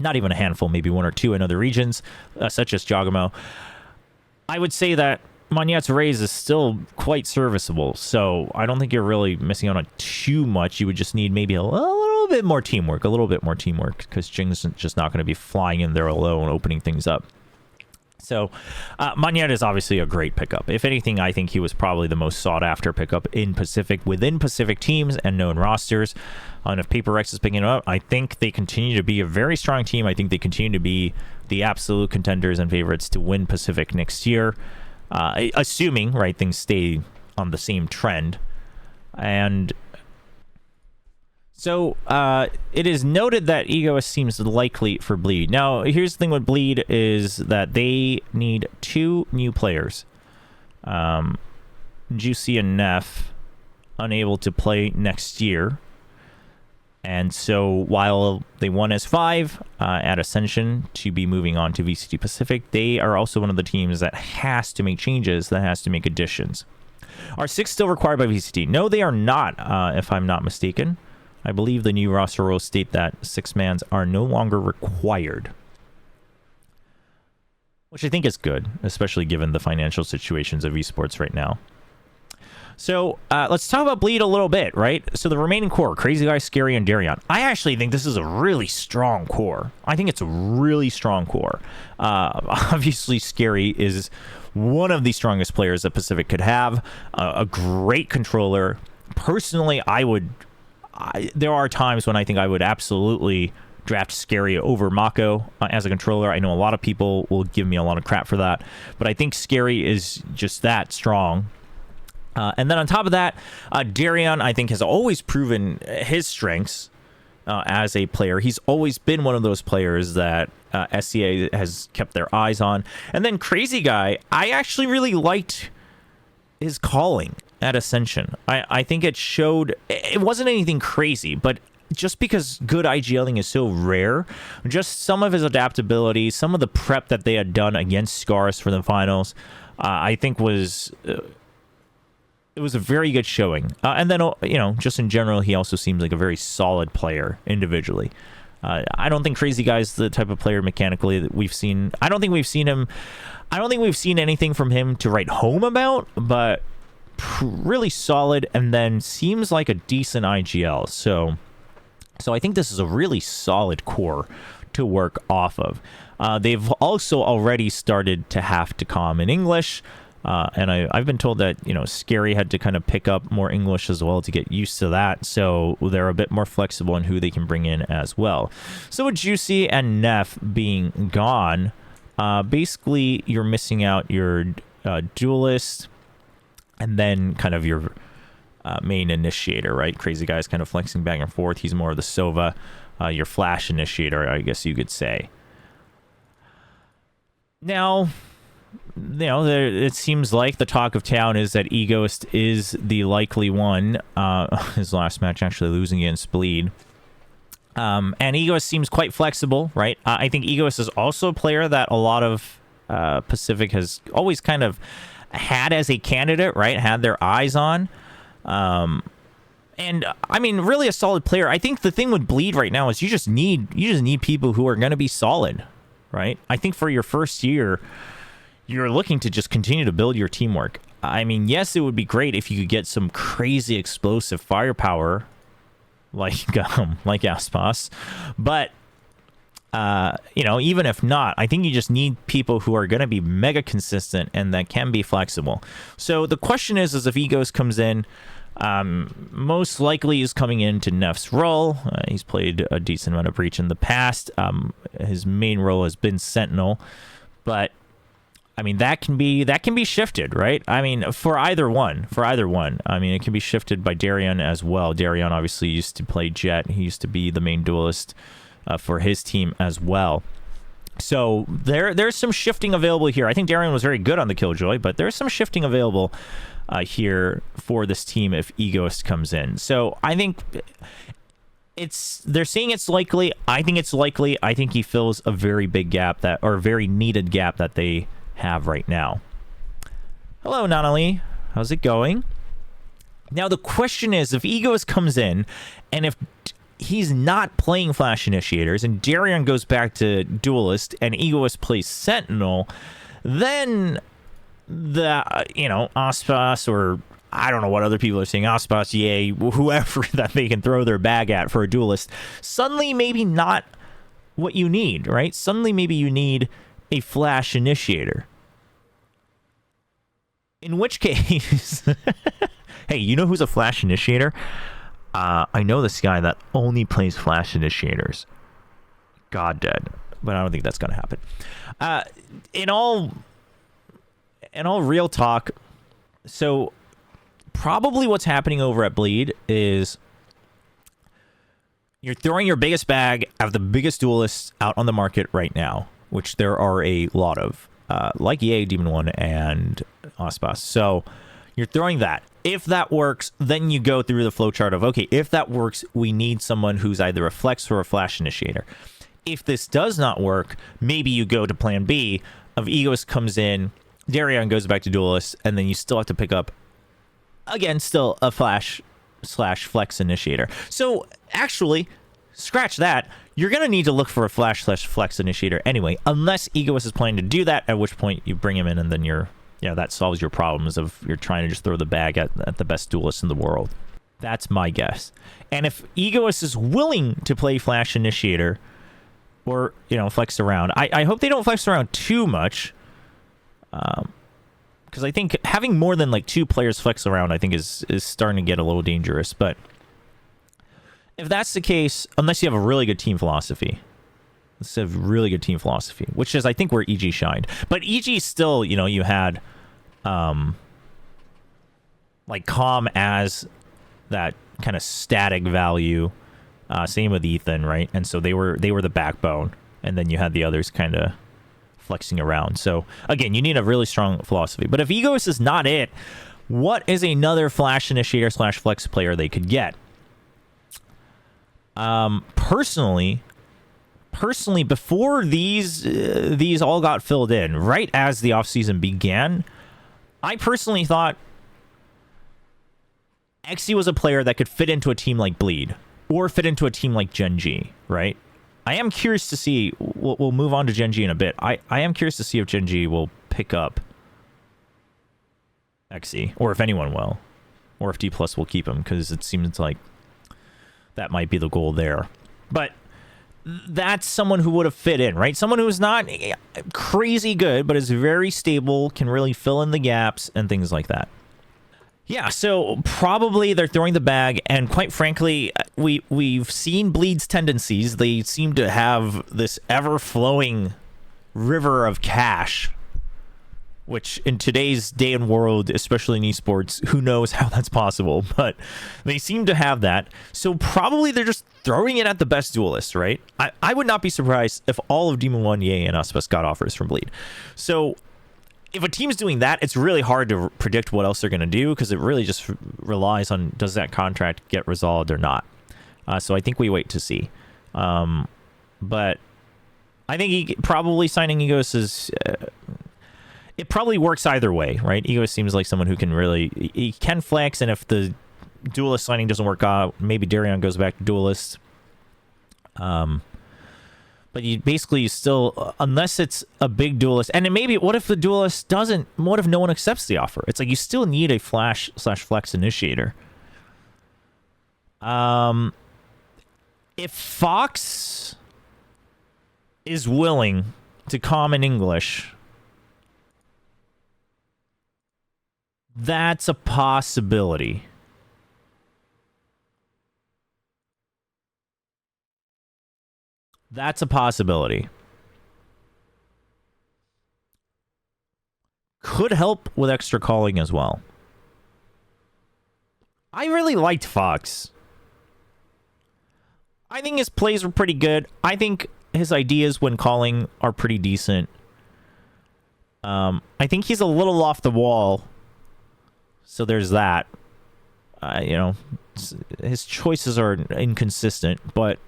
not even a handful, maybe one or two in other regions, such as Jogamo, I would say that Monyet's Raze is still quite serviceable. So I don't think you're really missing out on too much. You would just need maybe a little bit more teamwork, because GenG's just not going to be flying in there alone, opening things up. So Monyet is obviously a great pickup. If anything, I think he was probably the most sought after pickup in Pacific, within Pacific teams and known rosters. And if Paper X is picking it up, I think they continue to be a very strong team. I think they continue to be the absolute contenders and favorites to win Pacific next year, assuming, right, things stay on the same trend. And so it is noted that Egoist seems likely for Bleed. Now, here's the thing with Bleed is that they need 2 new players. Juicy and Neff unable to play next year. And so while they won as 5 at Ascension to be moving on to VCT Pacific, they are also one of the teams that has to make changes, that has to make additions. Are 6 still required by VCT? No, they are not, if I'm not mistaken. I believe the new roster rules state that 6-mans are no longer required, which I think is good, especially given the financial situations of esports right now. So let's talk about Bleed a little bit, right? So the remaining core, Crazy Guy, Scary, and Darion. I actually think this is a really strong core. I think it's a really strong core. Obviously, Scary is one of the strongest players that Pacific could have. A great controller. Personally, there are times when I think I would absolutely draft Scary over Mako as a controller. I know a lot of people will give me a lot of crap for that, but I think Scary is just that strong. And then on top of that, Darion, I think, has always proven his strengths as a player. He's always been one of those players that SCA has kept their eyes on. And then Crazy Guy, I actually really liked his calling at Ascension. I think it showed, it wasn't anything crazy, but just because good IGLing is so rare, just some of his adaptability, some of the prep that they had done against Scarce for the finals, I think was... it was a very good showing. And then, just in general, he also seems like a very solid player individually. I don't think Crazy Guy's the type of player mechanically that we've seen. I don't think we've seen anything from him to write home about, but really solid, and then seems like a decent IGL. So I think this is a really solid core to work off of. They've also already started to have to comm in English. And I've been told that, Scary had to kind of pick up more English as well to get used to that. So they're a bit more flexible in who they can bring in as well. So with Juicy and Neff being gone, basically you're missing out your duelist and then kind of your main initiator, right? Crazy Guy's kind of flexing back and forth. He's more of the Sova, your flash initiator, I guess you could say. Now... it seems like the talk of town is that Egoist is the likely one. His last match actually losing against Bleed. And Egoist seems quite flexible, right? I think Egoist is also a player that a lot of Pacific has always kind of had as a candidate, right? Had their eyes on. And I mean, really a solid player. I think the thing with Bleed right now is you just need people who are going to be solid, right? I think for your first year, you're looking to just continue to build your teamwork. I mean, yes, it would be great if you could get some crazy explosive firepower like Aspas, but even if not, I think you just need people who are going to be mega consistent and that can be flexible. So the question is if Egos comes in, most likely is coming into Neff's role. He's played a decent amount of Breach in the past. His main role has been Sentinel, but I mean, that can be shifted, right? I mean, for either one. I mean, it can be shifted by Darion as well. Darion obviously used to play Jet. He used to be the main duelist for his team as well. So there's some shifting available here. I think Darion was very good on the Killjoy, but there's some shifting available here for this team if Egoist comes in. So I think they're saying it's likely. I think it's likely. I think he fills a very big gap or very needed gap that they have right now. Hello, Nanali. How's it going? Now, the question is, if Egoist comes in, and if he's not playing Flash Initiators, and Darion goes back to Duelist, and Egoist plays Sentinel, then the, Aspas, or I don't know what other people are saying, Aspas, yay, whoever that they can throw their bag at for a Duelist, suddenly maybe not what you need, right? Suddenly maybe you need a Flash Initiator. In which case, hey, you know who's a Flash Initiator? I know this guy that only plays Flash Initiators. God dead. But I don't think that's going to happen. In all real talk, so probably what's happening over at Bleed is you're throwing your biggest bag of the biggest duelists out on the market right now, which there are a lot of, like EA, Demon 1, and Aspas. So you're throwing that. If that works, then you go through the flowchart of, okay, if that works, we need someone who's either a Flex or a Flash Initiator. If this does not work, maybe you go to plan B of Egoist comes in, Darion goes back to Duelist, and then you still have to pick up, again, still a Flash/Flex Initiator. So actually, scratch that. You're going to need to look for a Flash/Flex Initiator anyway, unless Egoist is planning to do that, at which point you bring him in and then you're that solves your problems of you're trying to just throw the bag at the best duelist in the world. That's my guess. And if Egoist is willing to play Flash Initiator or, flex around, I hope they don't flex around too much. Because I think having more than like 2 players flex around, I think is starting to get a little dangerous. But if that's the case, unless you have a really good team philosophy, which is, I think, where EG shined. But EG still, you had like Calm as that kind of static value. Same with Ethan, right? And so they were the backbone, and then you had the others kind of flexing around. So again, you need a really strong philosophy. But if Egoist is not it, what is another Flash Initiator / flex player they could get? Personally, before these all got filled in, right as the offseason began, I personally thought Xe was a player that could fit into a team like Bleed or fit into a team like GenG, right? I am curious to see. We'll move on to GenG in a bit. I am curious to see if GenG will pick up Xe, or if anyone will, or if D+ will keep him, because it seems like that might be the goal there. But that's someone who would have fit in, right? Someone who's not crazy good, but is very stable, can really fill in the gaps and things like that. Yeah, so probably they're throwing the bag, and quite frankly, we've seen Bleed's tendencies. They seem to have this ever-flowing river of cash, which in today's day and world, especially in esports, who knows how that's possible, but they seem to have that. So probably they're just throwing it at the best duelists, right? I would not be surprised if all of Demon 1, Ye, and Auspus got offers from Bleed. So if a team's doing that, it's really hard to predict what else they're going to do, because it really just relies on, does that contract get resolved or not? So I think we wait to see. But I think probably signing Egos is... it probably works either way, right? Egos seems like someone who can really... He can flex, and if the duelist signing doesn't work out, maybe Darion goes back to duelist. But you basically still, unless it's a big duelist, and then maybe what if the duelist doesn't, what if no one accepts the offer? It's like you still need a Flash / flex initiator. If Fox is willing to calm in English, that's a possibility. That's a possibility. Could help with extra calling as well. I really liked Fox. I think his plays were pretty good. I think his ideas when calling are pretty decent. I think he's a little off the wall. So there's that. His choices are inconsistent, but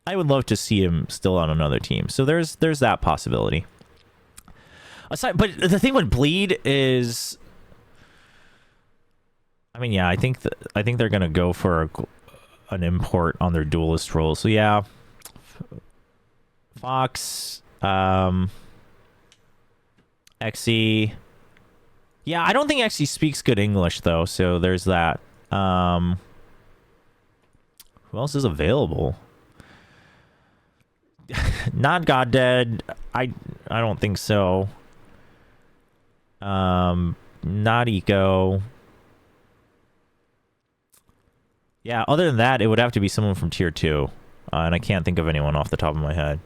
I would love to see him still on another team. So there's that possibility. But the thing with Bleed is, I mean, yeah, I think they're gonna go for an import on their duelist role. So yeah, Fox, Xe. Yeah, I don't think Xe speaks good English though. So there's that. Who else is available? Not God Dead. I don't think so. Not Eco. Yeah, other than that, it would have to be someone from tier 2. And I can't think of anyone off the top of my head.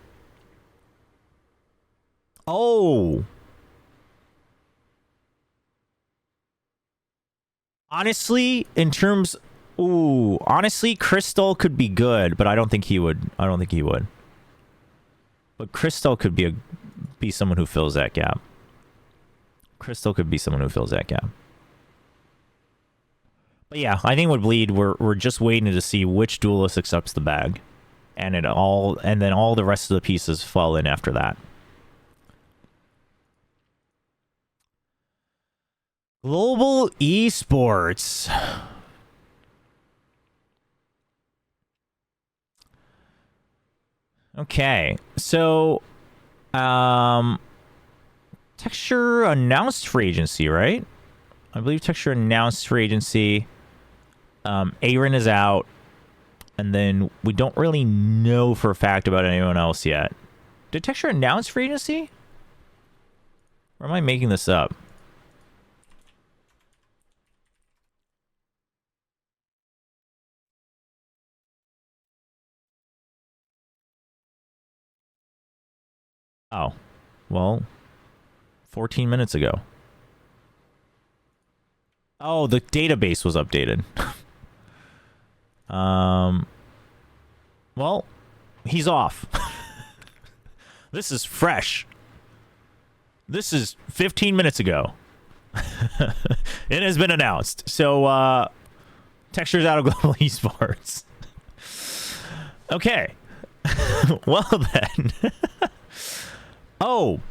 Oh! Honestly, in terms... Ooh, honestly, Crystal could be good, but I don't think he would. But Crystal could be someone who fills that gap. But yeah, I think with Bleed, we're just waiting to see which duelist accepts the bag, and then all the rest of the pieces fall in after that. Global Esports. Okay, so Texture announced free agency, right? I believe Texture announced free agency. Aaron is out. And then we don't really know for a fact about anyone else yet. Did Texture announce free agency? Or am I making this up? Oh, well, 14 minutes ago. Oh, the database was updated. Well, he's off. This is fresh. This is 15 minutes ago. It has been announced. So, Texture's out of Global Esports. Okay. Well, then. Oh,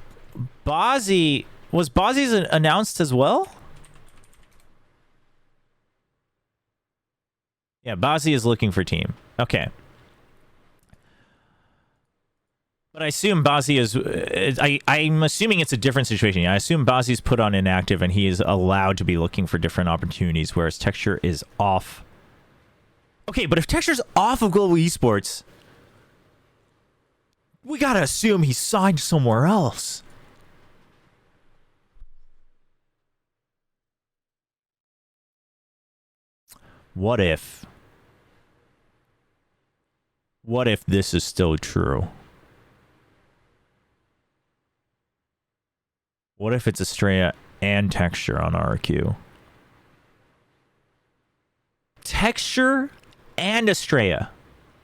Bozzy. Was Bozzy's announced as well? Yeah, Bozzy is looking for team. Okay. But I assume Bozzy is... I'm assuming it's a different situation. I assume Bozzy's put on inactive and he is allowed to be looking for different opportunities, whereas Texture is off. Okay, but if Texture's off of Global Esports, we gotta assume he's signed somewhere else. What if this is still true? What if it's Estrella and Texture on RRQ? Texture and Estrella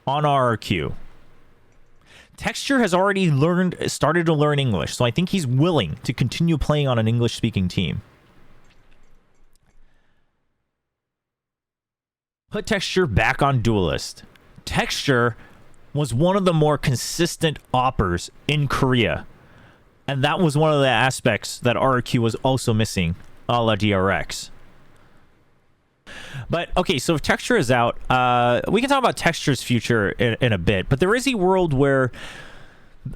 on RRQ. Texture has already started to learn English, so I think he's willing to continue playing on an English-speaking team. Put Texture back on Duelist. Texture was one of the more consistent oppers in Korea. And that was one of the aspects that RRQ was also missing, a la DRX. But, okay, so if Texture is out, we can talk about Texture's future in a bit. But there is a world where...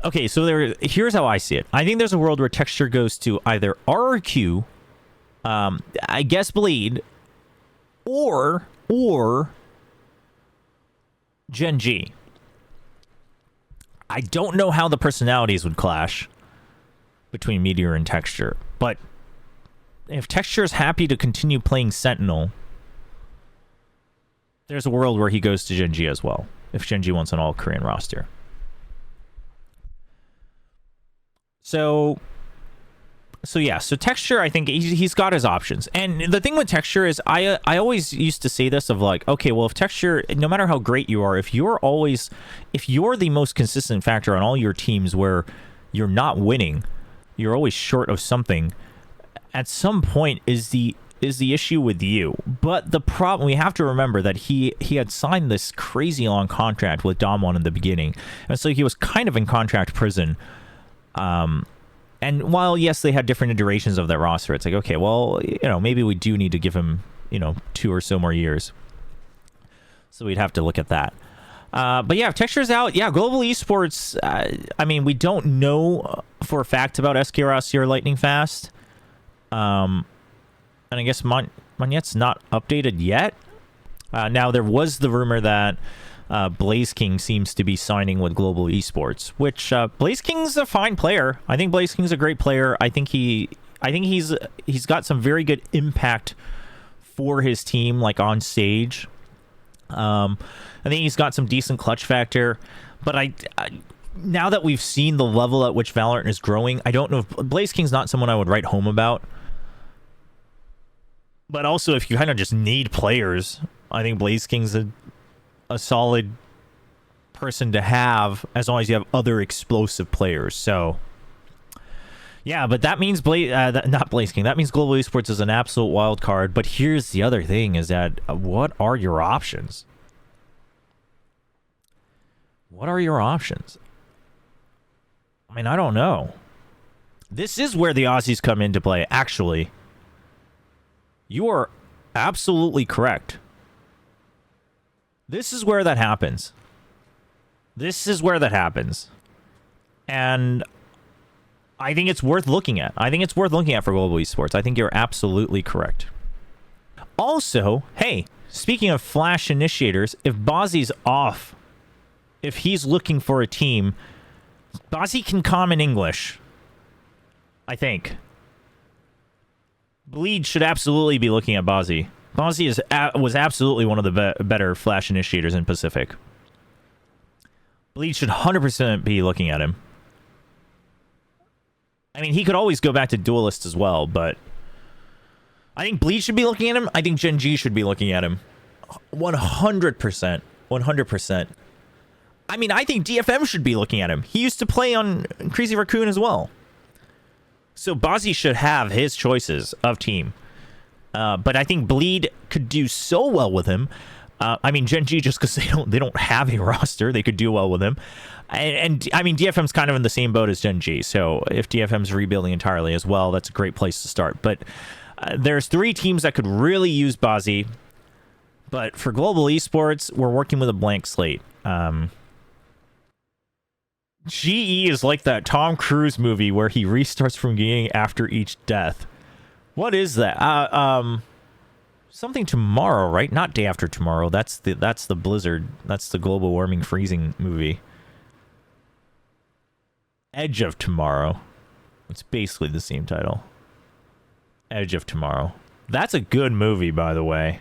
Okay, so here's how I see it. I think there's a world where Texture goes to either RRQ, I guess Bleed, or GenG. I don't know how the personalities would clash between Meteor and Texture, but if Texture is happy to continue playing Sentinel, there's a world where he goes to GenG as well, if GenG wants an all-Korean roster. So yeah, so Texture, I think he's got his options. And the thing with Texture is I always used to say this of like, okay, well, if Texture, no matter how great you are, if you're the most consistent factor on all your teams where you're not winning, you're always short of something, at some point is the issue with you. But the problem, we have to remember that he had signed this crazy long contract with Damwon in the beginning. And so he was kind of in contract prison. And while, yes, they had different iterations of that roster, it's like, okay, well, maybe we do need to give him, 2 or so more years. So we'd have to look at that. But yeah, if Texture's out, yeah, Global Esports, I mean, we don't know for a fact about SK Rossi or Lightning Fast. And I guess Monyet's not updated yet. Now, there was the rumor that Blaze King seems to be signing with Global Esports, which Blaze King's a fine player. I think Blaze King's a great player. I think he's got some very good impact for his team, like on stage. I think he's got some decent clutch factor, but I now that we've seen the level at which Valorant is growing, I don't know if Blaze King's not someone I would write home about. But also, if you kind of just need players, I think Blaze King's a solid person to have as long as you have other explosive players. So yeah, but that means not Blaze King. That means Global Esports is an absolute wild card. But here's the other thing: is that what are your options? What are your options? I mean, I don't know. This is where the Aussies come into play. Actually, you are absolutely correct. This is where that happens. This is where that happens. And I think it's worth looking at. I think it's worth looking at for Global Esports. I think you're absolutely correct. Also, hey, speaking of Flash initiators, if Bozzy's off, if he's looking for a team, Bozzy can common English, I think. Bleed should absolutely be looking at Bozzy. Bozzy was absolutely one of the better Flash initiators in Pacific. Bleed should 100% be looking at him. I mean, he could always go back to Duelist as well, but I think Bleed should be looking at him. I think GenG should be looking at him. 100%. 100%. I mean, I think DFM should be looking at him. He used to play on Crazy Raccoon as well. So Bozzy should have his choices of team. But I think Bleed could do so well with him. I mean, GenG, just because they don't have a roster, they could do well with him. And I mean, DFM's kind of in the same boat as GenG. So if DFM's rebuilding entirely as well, that's a great place to start. But there's 3 teams that could really use Bozzy. But for Global Esports, we're working with a blank slate. GE is like that Tom Cruise movie where he restarts from beginning after each death. What is that? Something tomorrow, right? Not day after tomorrow. That's the Blizzard. That's the global warming freezing movie. Edge of Tomorrow. It's basically the same title. Edge of Tomorrow. That's a good movie, by the way.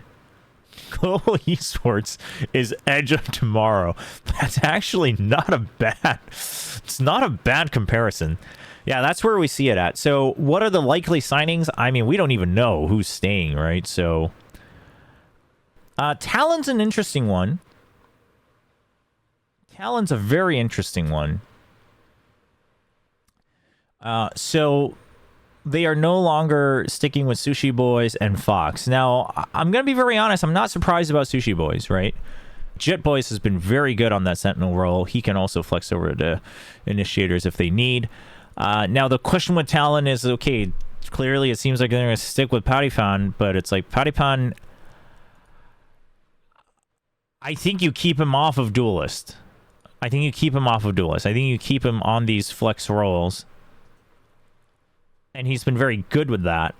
Global Esports is Edge of Tomorrow. That's actually not a bad... It's not a bad comparison. Yeah, that's where we see it at. So, what are the likely signings? I mean, we don't even know who's staying, right? So, Talon's an interesting one. Talon's a very interesting one. So, they are no longer sticking with Sushi Boys and Fox. Now, I'm going to be very honest. I'm not surprised about Sushi Boys, right? Jet Boys has been very good on that Sentinel role. He can also flex over to Initiators if they need. Now, the question with Talon is, okay, clearly it seems like they're going to stick with Patiphan, but it's like, Patiphan, I think you keep him off of Duelist. I think you keep him on these flex roles. And he's been very good with that.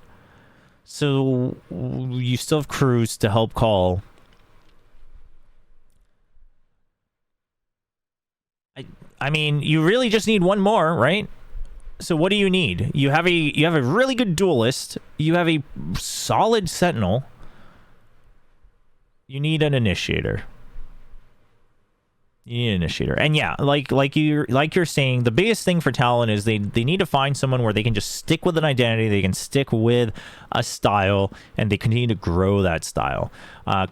So you still have Cruz to help call. I mean, you really just need one more, right? So what do you need? You have a really good Duelist. You have a solid Sentinel. You need an Initiator. You need an Initiator. And yeah, like you're saying, the biggest thing for Talon is they need to find someone where they can just stick with an identity, they can stick with a style, and they continue to grow that style.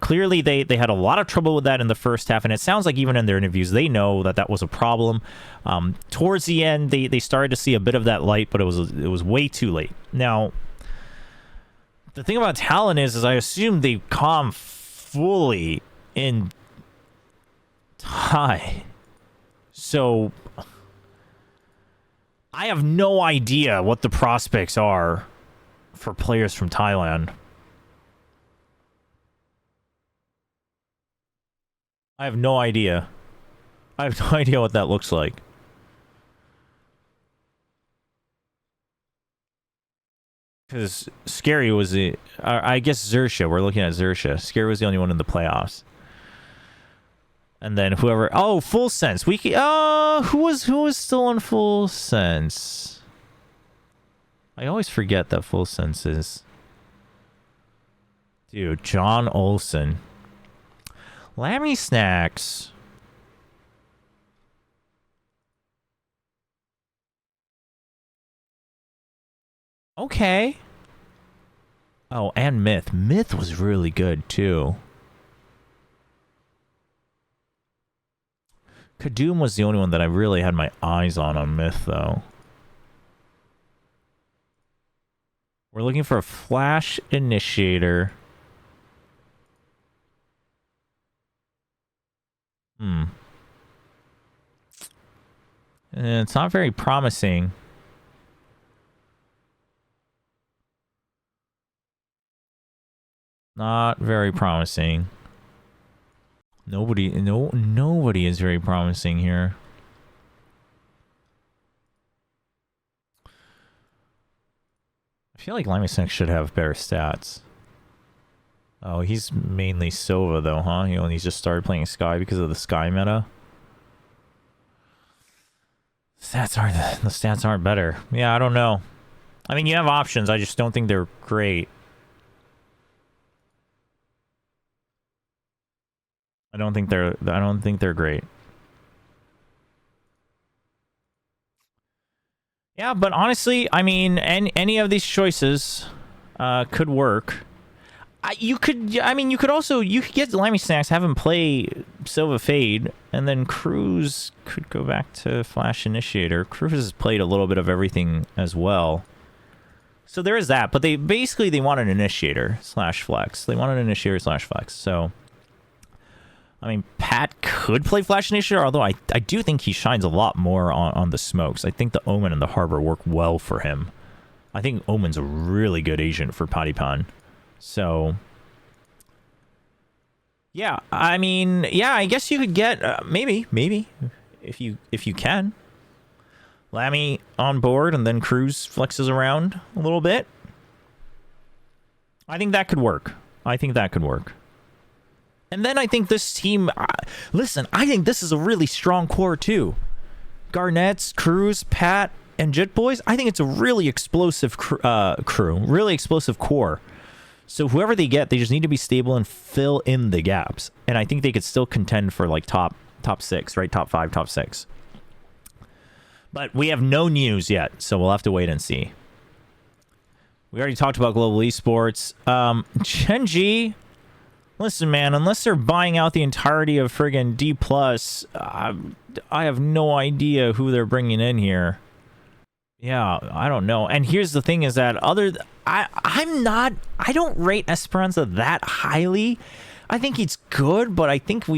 Clearly, they had a lot of trouble with that in the first half, and it sounds like even in their interviews, they know that was a problem. Towards the end, they started to see a bit of that light, but it was way too late. Now, the thing about Talon is I assume they calm fully in Thai. So I have no idea what the prospects are for players from Thailand. I have no idea. I have no idea what that looks like. Because Scary was the... I guess Xerxia. We're looking at Xerxia. Scary was the only one in the playoffs. And then whoever... Oh, Full Sense. Who was still on Full Sense? I always forget that Full Sense is... Dude, John Olsen. Lammy Snacks. Okay. Oh, and Myth. Myth was really good, too. Kadoom was the only one that I really had my eyes on Myth, though. We're looking for a Flash Initiator. And it's not very promising. Not very promising. Nobody is very promising here. I feel like Limey should have better stats. Oh, he's mainly Sova though, huh? You know, he's just started playing Sky because of the Sky meta. The stats aren't better. Yeah, I don't know. I mean, you have options. I just don't think they're great. I don't think they're great. Yeah, but honestly, I mean, any of these choices could work. You could get Limey Snacks, have him play Silva Fade, and then Cruz could go back to Flash Initiator. Cruz has played a little bit of everything as well. So there is that, but they want an Initiator slash Flex. They want an Initiator slash Flex, so... I mean, Pat could play Flash Initiator, although I do think he shines a lot more on the smokes. I think the Omen and the Harbor work well for him. I think Omen's a really good agent for Patipan. So, yeah, I mean, yeah, I guess you could get, maybe, if you can. Lammy on board, and then Cruz flexes around a little bit. I think that could work. And then I think this team... listen, I think this is a really strong core, too. Garnett's, Cruz, Pat, and Jit Boys. I think it's a really explosive crew. Really explosive core. So whoever they get, they just need to be stable and fill in the gaps. And I think they could still contend for, like, top 6, right? Top 5, top 6. But we have no news yet, so we'll have to wait and see. We already talked about Global Esports. GenG... Listen, man, unless they're buying out the entirety of friggin' D+, I have no idea who they're bringing in here. Yeah, I don't know. And here's the thing is that I don't rate Esperanza that highly. I think he's good, but I think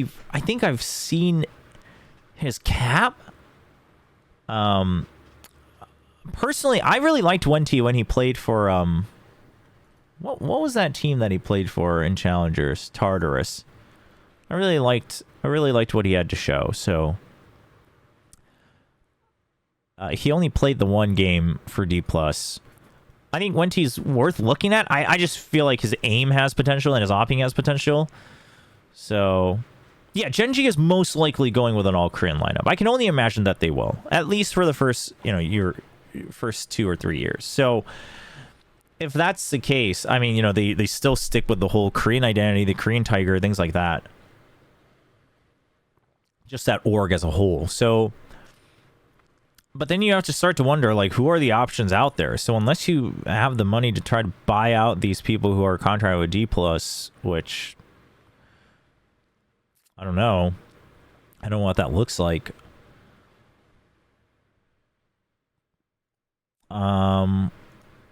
I've seen his cap. Personally, I really liked Wenti when he played for What was that team that he played for in Challengers? Tartarus. I really liked what he had to show. So he only played the one game for D+. I think Wenti's worth looking at. I just feel like his aim has potential and his opping has potential. So yeah, GenG is most likely going with an all Korean lineup. I can only imagine that they will, at least for the first, first 2 or 3 years. So if that's the case, I mean, they still stick with the whole Korean identity, the Korean Tiger, things like that. Just that org as a whole. So, but then you have to start to wonder, like, who are the options out there? So unless you have the money to try to buy out these people who are contracted with D+, which, I don't know. I don't know what that looks like.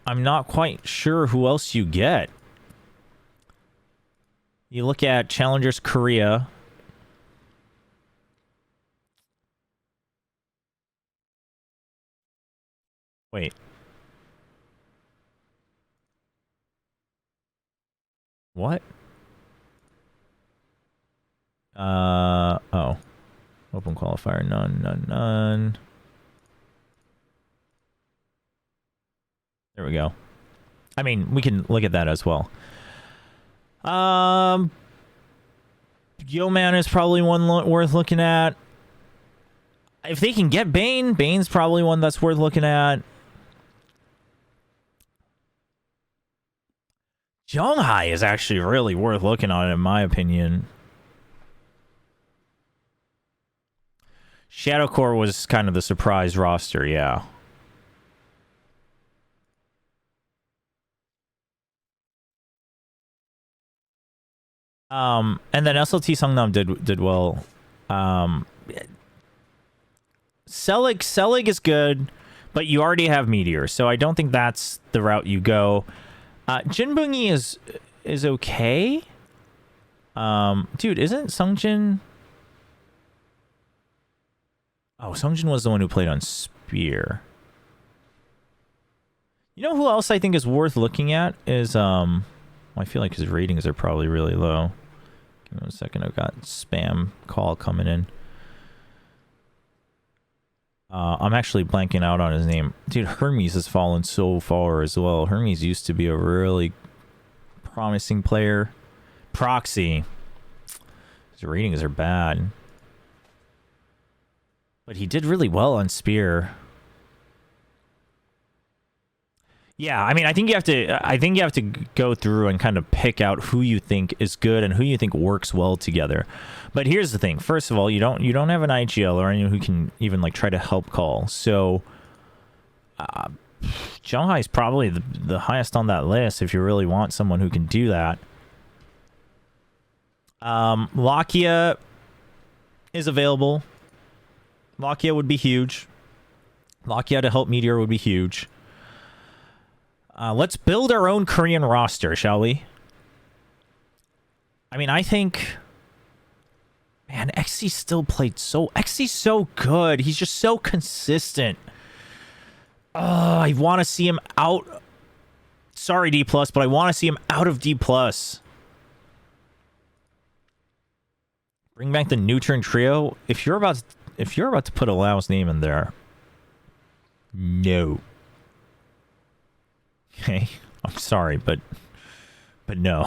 I'm not quite sure who else you get. You look at Challengers Korea. Wait. What? Oh. Open qualifier, none. There we go. I mean, we can look at that as well. Yo-Man is probably one worth looking at. If they can get Bane, Bane's probably one that's worth looking at. Jonghai is actually really worth looking at, in my opinion. Shadowcore was kind of the surprise roster, yeah. And then SLT Sungnam did well. Selig is good, but you already have Meteor, so I don't think that's the route you go. Jinbungi is okay. Dude, isn't Sungjin... Oh, Sungjin was the one who played on Spear. You know who else I think is worth looking at is, I feel like his ratings are probably really low. Give me 1 second, I've got spam call coming in. I'm actually blanking out on his name. Dude, Hermes has fallen so far as well. Hermes used to be a really promising player. Proxy. His ratings are bad. But he did really well on Spear. Yeah, I mean, I think you have to go through and kind of pick out who you think is good and who you think works well together. But here's the thing. First of all, you don't have an IGL or anyone who can even like try to help call. So Shanghai is probably the highest on that list if you really want someone who can do that. Lakia is available. Lakia would be huge. Lakia to help Meteor would be huge. Let's build our own Korean roster, shall we? I mean, I think... Man, XC still played so... XC's so good. He's just so consistent. I want to see him out... Sorry, D+, but I want to see him out of D+. Bring back the Neutron Trio. If you're about to put Alau's name in there... No. Okay, I'm sorry, but no.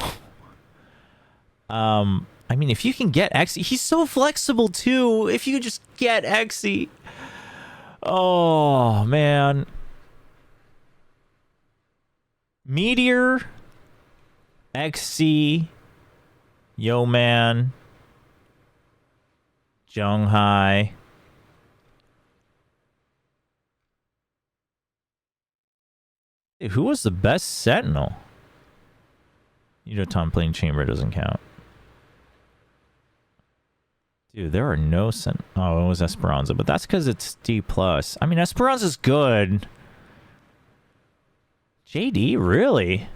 I mean, if you can get Xe, he's so flexible too. If you could just get Xe, oh man. Meteor, Xe, Yo Man, Shanghai. Who was the best Sentinel? Tom playing Chamber doesn't count. Dude, there are no Oh, it was Esperanza, but that's because it's D+. I mean, Esperanza's good. JD, really?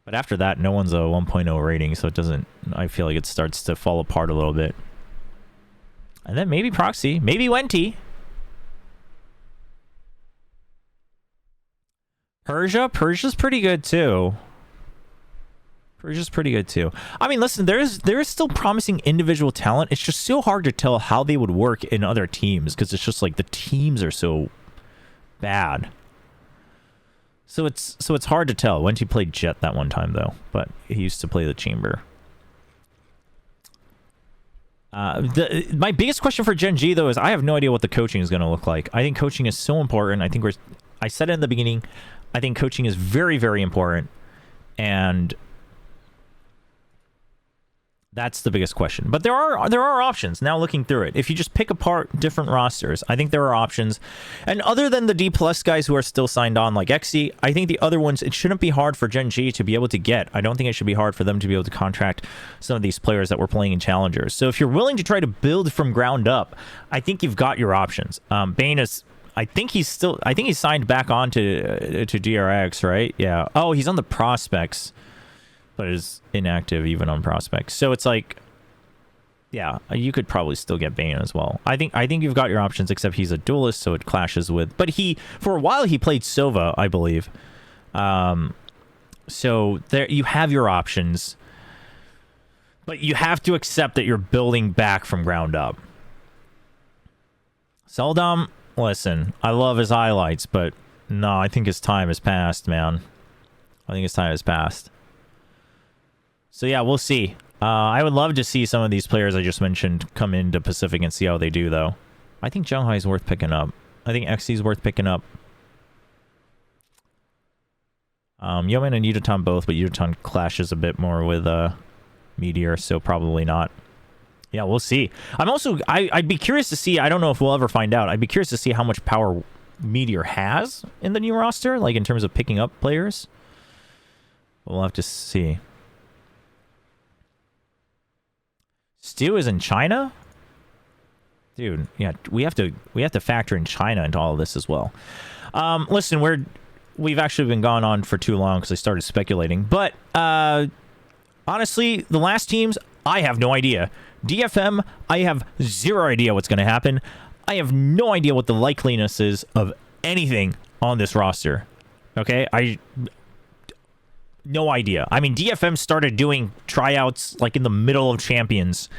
But after that, no one's a 1.0 rating, so it doesn't... I feel like it starts to fall apart a little bit. And then maybe Proxy. Maybe Wenti. Persia's pretty good too. I mean, listen, there is still promising individual talent. It's just so hard to tell how they would work in other teams because it's just like the teams are so bad. So it's hard to tell. Wenti played Jet that one time though, but he used to play the Chamber. My biggest question for GenG though is I have no idea what the coaching is going to look like. I think coaching is so important. I said it in the beginning. I think coaching is very, very important, and that's the biggest question. But there are options now looking through it. If you just pick apart different rosters, I think there are options. And other than the D+ guys who are still signed on, like Xe, I think the other ones, it shouldn't be hard for GenG to be able to get. I don't think it should be hard for them to be able to contract some of these players that were playing in Challengers. So if you're willing to try to build from ground up, I think you've got your options. Bane is... I think he's signed back on to DRX, right? Yeah. Oh, he's on the prospects, but is inactive even on prospects. So it's like, yeah, you could probably still get Bane as well. I think you've got your options, except he's a duelist, so it clashes with. But for a while he played Sova, I believe. So there you have your options, but you have to accept that you're building back from ground up. Seldom. Listen, I love his highlights, but no, I think his time has passed, man. I think his time has passed. So yeah, we'll see. I would love to see some of these players I just mentioned come into Pacific and see how they do, though. I think Shanghai is worth picking up. I think Xe is worth picking up. Yeoman and Yudoton both, but Yudoton clashes a bit more with Meteor, so probably not. Yeah, we'll see. I'd be curious to see, I don't know if we'll ever find out, I'd be curious to see how much power Meteor has in the new roster, like in terms of picking up players. We'll have to see. Stu is in China? Dude, yeah, we have to factor in China into all of this as well. Listen, we've actually been gone on for too long because I started speculating, but honestly, the last teams, I have no idea. DFM, I have zero idea what's going to happen. I have no idea what the likeliness is of anything on this roster. Okay? No idea. I mean, DFM started doing tryouts like in the middle of Champions,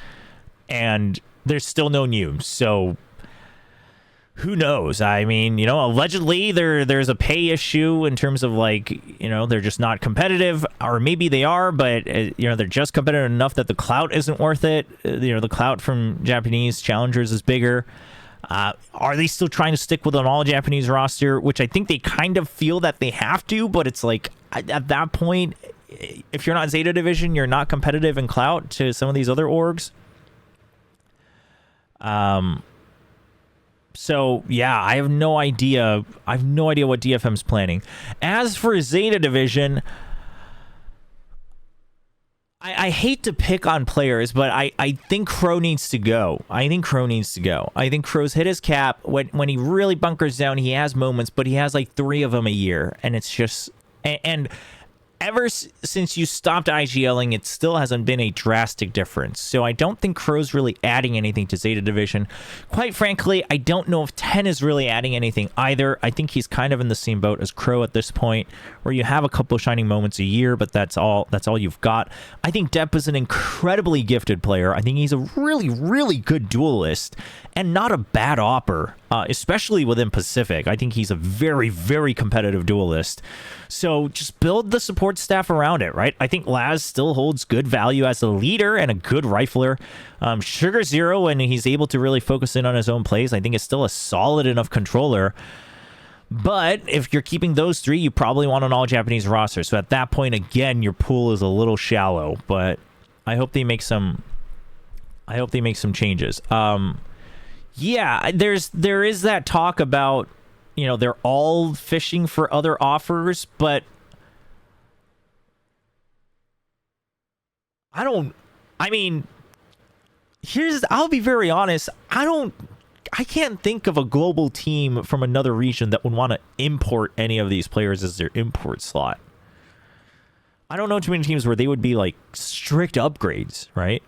and there's still no news. So who knows? I mean, allegedly there's a pay issue in terms of like, they're just not competitive, or maybe they are, but they're just competitive enough that the clout isn't worth it. The clout from Japanese challengers is bigger. Are they still trying to stick with an all Japanese roster, which I think they kind of feel that they have to, but it's like at that point, if you're not ZETA division, you're not competitive in clout to some of these other orgs. So yeah, I have no idea. I have no idea what DFM's planning. As for ZETA division, I hate to pick on players, but I think Crow needs to go. I think Crow's hit his cap. When he really bunkers down, he has moments, but he has like 3 of them a year, and it's just and ever since you stopped IGLing, it still hasn't been a drastic difference. So I don't think Crow's really adding anything to ZETA division. Quite frankly, I don't know if 10 is really adding anything either. I think he's kind of in the same boat as Crow at this point, where you have a couple of shining moments a year, but that's all you've got. I think Depp is an incredibly gifted player. I think he's a really, really good duelist and not a bad opper, especially within Pacific. I think he's a very, very competitive duelist. So just build the support staff around it, right? I think Laz still holds good value as a leader and a good rifler. Sugar Zero, when he's able to really focus in on his own plays, I think is still a solid enough controller. But if you're keeping those 3, you probably want an all-Japanese roster. So at that point, again, your pool is a little shallow. But I hope they make some changes. Yeah, there is that talk about, they're all fishing for other offers, but I'll be very honest. I can't think of a global team from another region that would want to import any of these players as their import slot. I don't know too many teams where they would be like strict upgrades, right?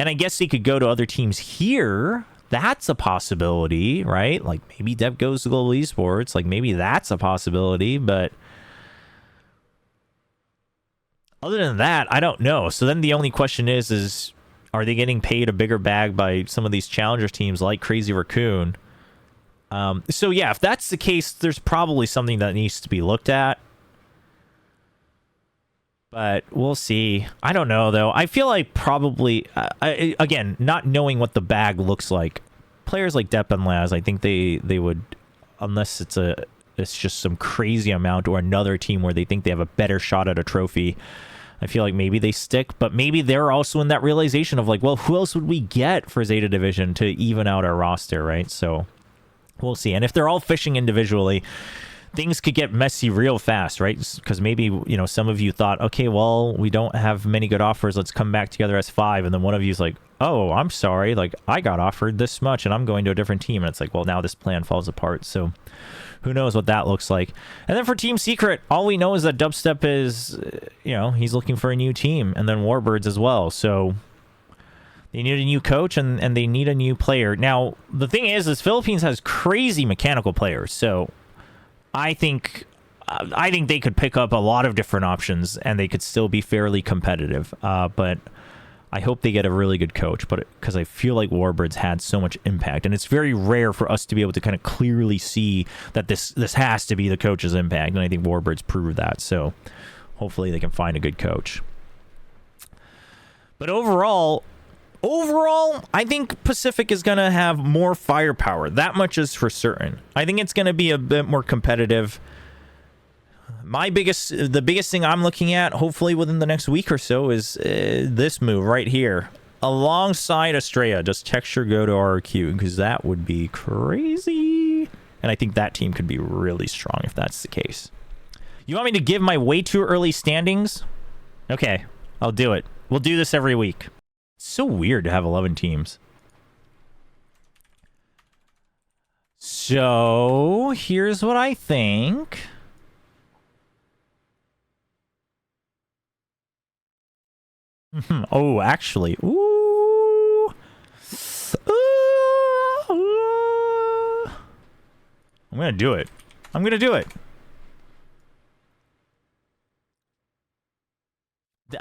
And I guess they could go to other teams here. That's a possibility, right? Like maybe Dev goes to Global Esports. Like maybe that's a possibility, but other than that, I don't know. So then the only question is are they getting paid a bigger bag by some of these challenger teams like Crazy Raccoon? So yeah, if that's the case, there's probably something that needs to be looked at. But we'll see. I don't know, though. I feel like probably, again, not knowing what the bag looks like, players like Depp and Laz, I think they would, unless it's just some crazy amount or another team where they think they have a better shot at a trophy, I feel like maybe they stick. But maybe they're also in that realization of like, well, who else would we get for ZETA division to even out our roster, right? So we'll see. And if they're all fishing individually, things could get messy real fast, right? Because maybe, some of you thought, okay, well, we don't have many good offers. Let's come back together as 5. And then one of you is like, oh, I'm sorry. Like, I got offered this much and I'm going to a different team. And it's like, well, now this plan falls apart. So who knows what that looks like. And then for Team Secret, all we know is that Dubstep is, he's looking for a new team. And then Warbirds as well. So they need a new coach and they need a new player. Now, the thing is Philippines has crazy mechanical players. So I think they could pick up a lot of different options and they could still be fairly competitive. But I hope they get a really good coach, but because I feel like Warbirds had so much impact, and it's very rare for us to be able to kind of clearly see that this has to be the coach's impact, and I think Warbirds proved that. So hopefully they can find a good coach. But overall, I think Pacific is going to have more firepower. That much is for certain. I think it's going to be a bit more competitive. The biggest thing I'm looking at, hopefully within the next week or so, is this move right here. Alongside Estrella, does Texture go to RRQ? Because that would be crazy. And I think that team could be really strong if that's the case. You want me to give my way too early standings? Okay, I'll do it. We'll do this every week. It's so weird to have 11 teams. So, here's what I think. Oh, actually. Ooh. I'm going to do it.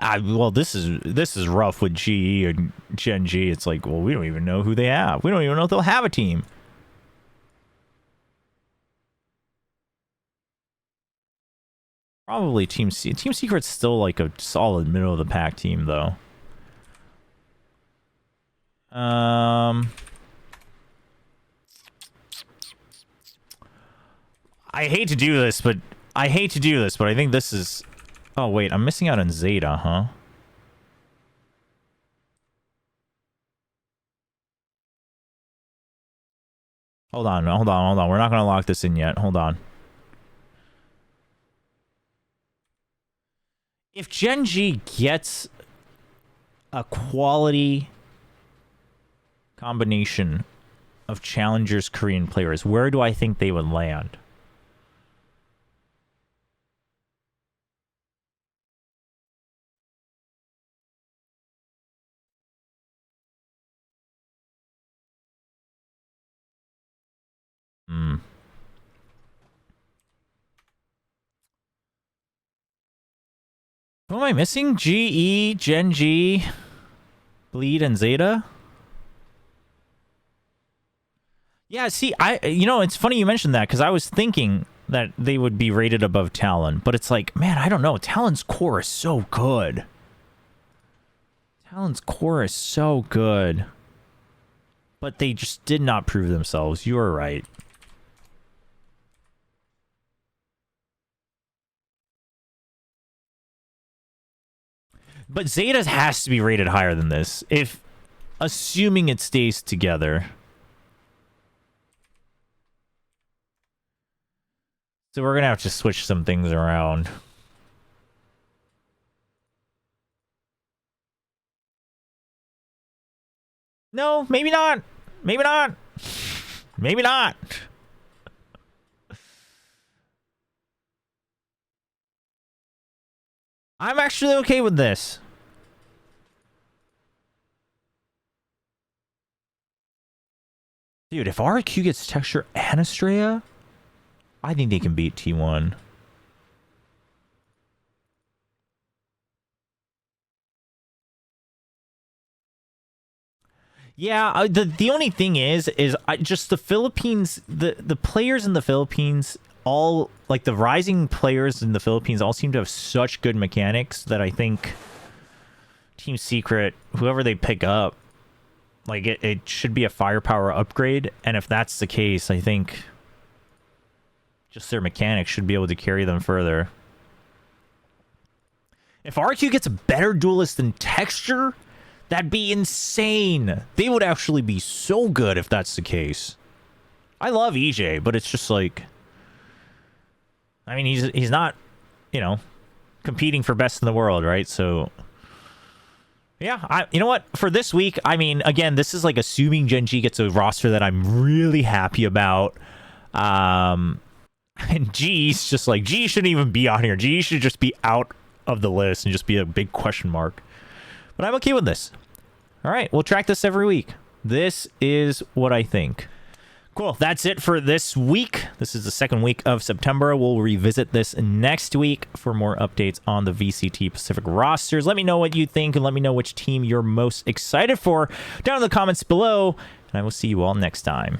Well, this is rough with GE and GenG. It's like, well, we don't even know who they have. We don't even know if they'll have a team. Probably Team Secret's still like a solid middle of the pack team though. I hate to do this, but I think this is... Oh, wait, I'm missing out on ZETA, huh? Hold on. We're not going to lock this in yet. Hold on. If GenG gets a quality combination of challengers Korean players, where do I think they would land? Who am I missing? GE, GenG, Bleed, and ZETA? Yeah, see, you know, it's funny you mentioned that, because I was thinking that they would be rated above Talon, but it's like, man, I don't know. Talon's core is so good. But they just did not prove themselves. You are right. But ZETA has to be rated higher than this, assuming it stays together. So we're gonna have to switch some things around. No, maybe not. Maybe not. Maybe not. I'm actually okay with this. Dude, if RRQ gets Texture and Estrella, I think they can beat T1. Yeah, the only thing is just the Philippines, the players in the Philippines, all, like the rising players in the Philippines all seem to have such good mechanics that I think Team Secret, whoever they pick up, like it should be a firepower upgrade. And if that's the case, I think just their mechanics should be able to carry them further. If RRQ gets a better duelist than Texture, that'd be insane. They would actually be so good if that's the case. I love EJ, but it's just like, I mean, he's not, you know, competing for best in the world, right? So, yeah, you know what? For this week, I mean, again, this is like assuming GenG gets a roster that I'm really happy about. And G's just like, G shouldn't even be on here. G should just be out of the list and just be a big question mark. But I'm okay with this. All right, we'll track this every week. This is what I think. Cool, that's it for this week. This is the second week of September. We'll revisit this next week for more updates on the VCT Pacific rosters. Let me know what you think and let me know which team you're most excited for down in the comments below. And I will see you all next time.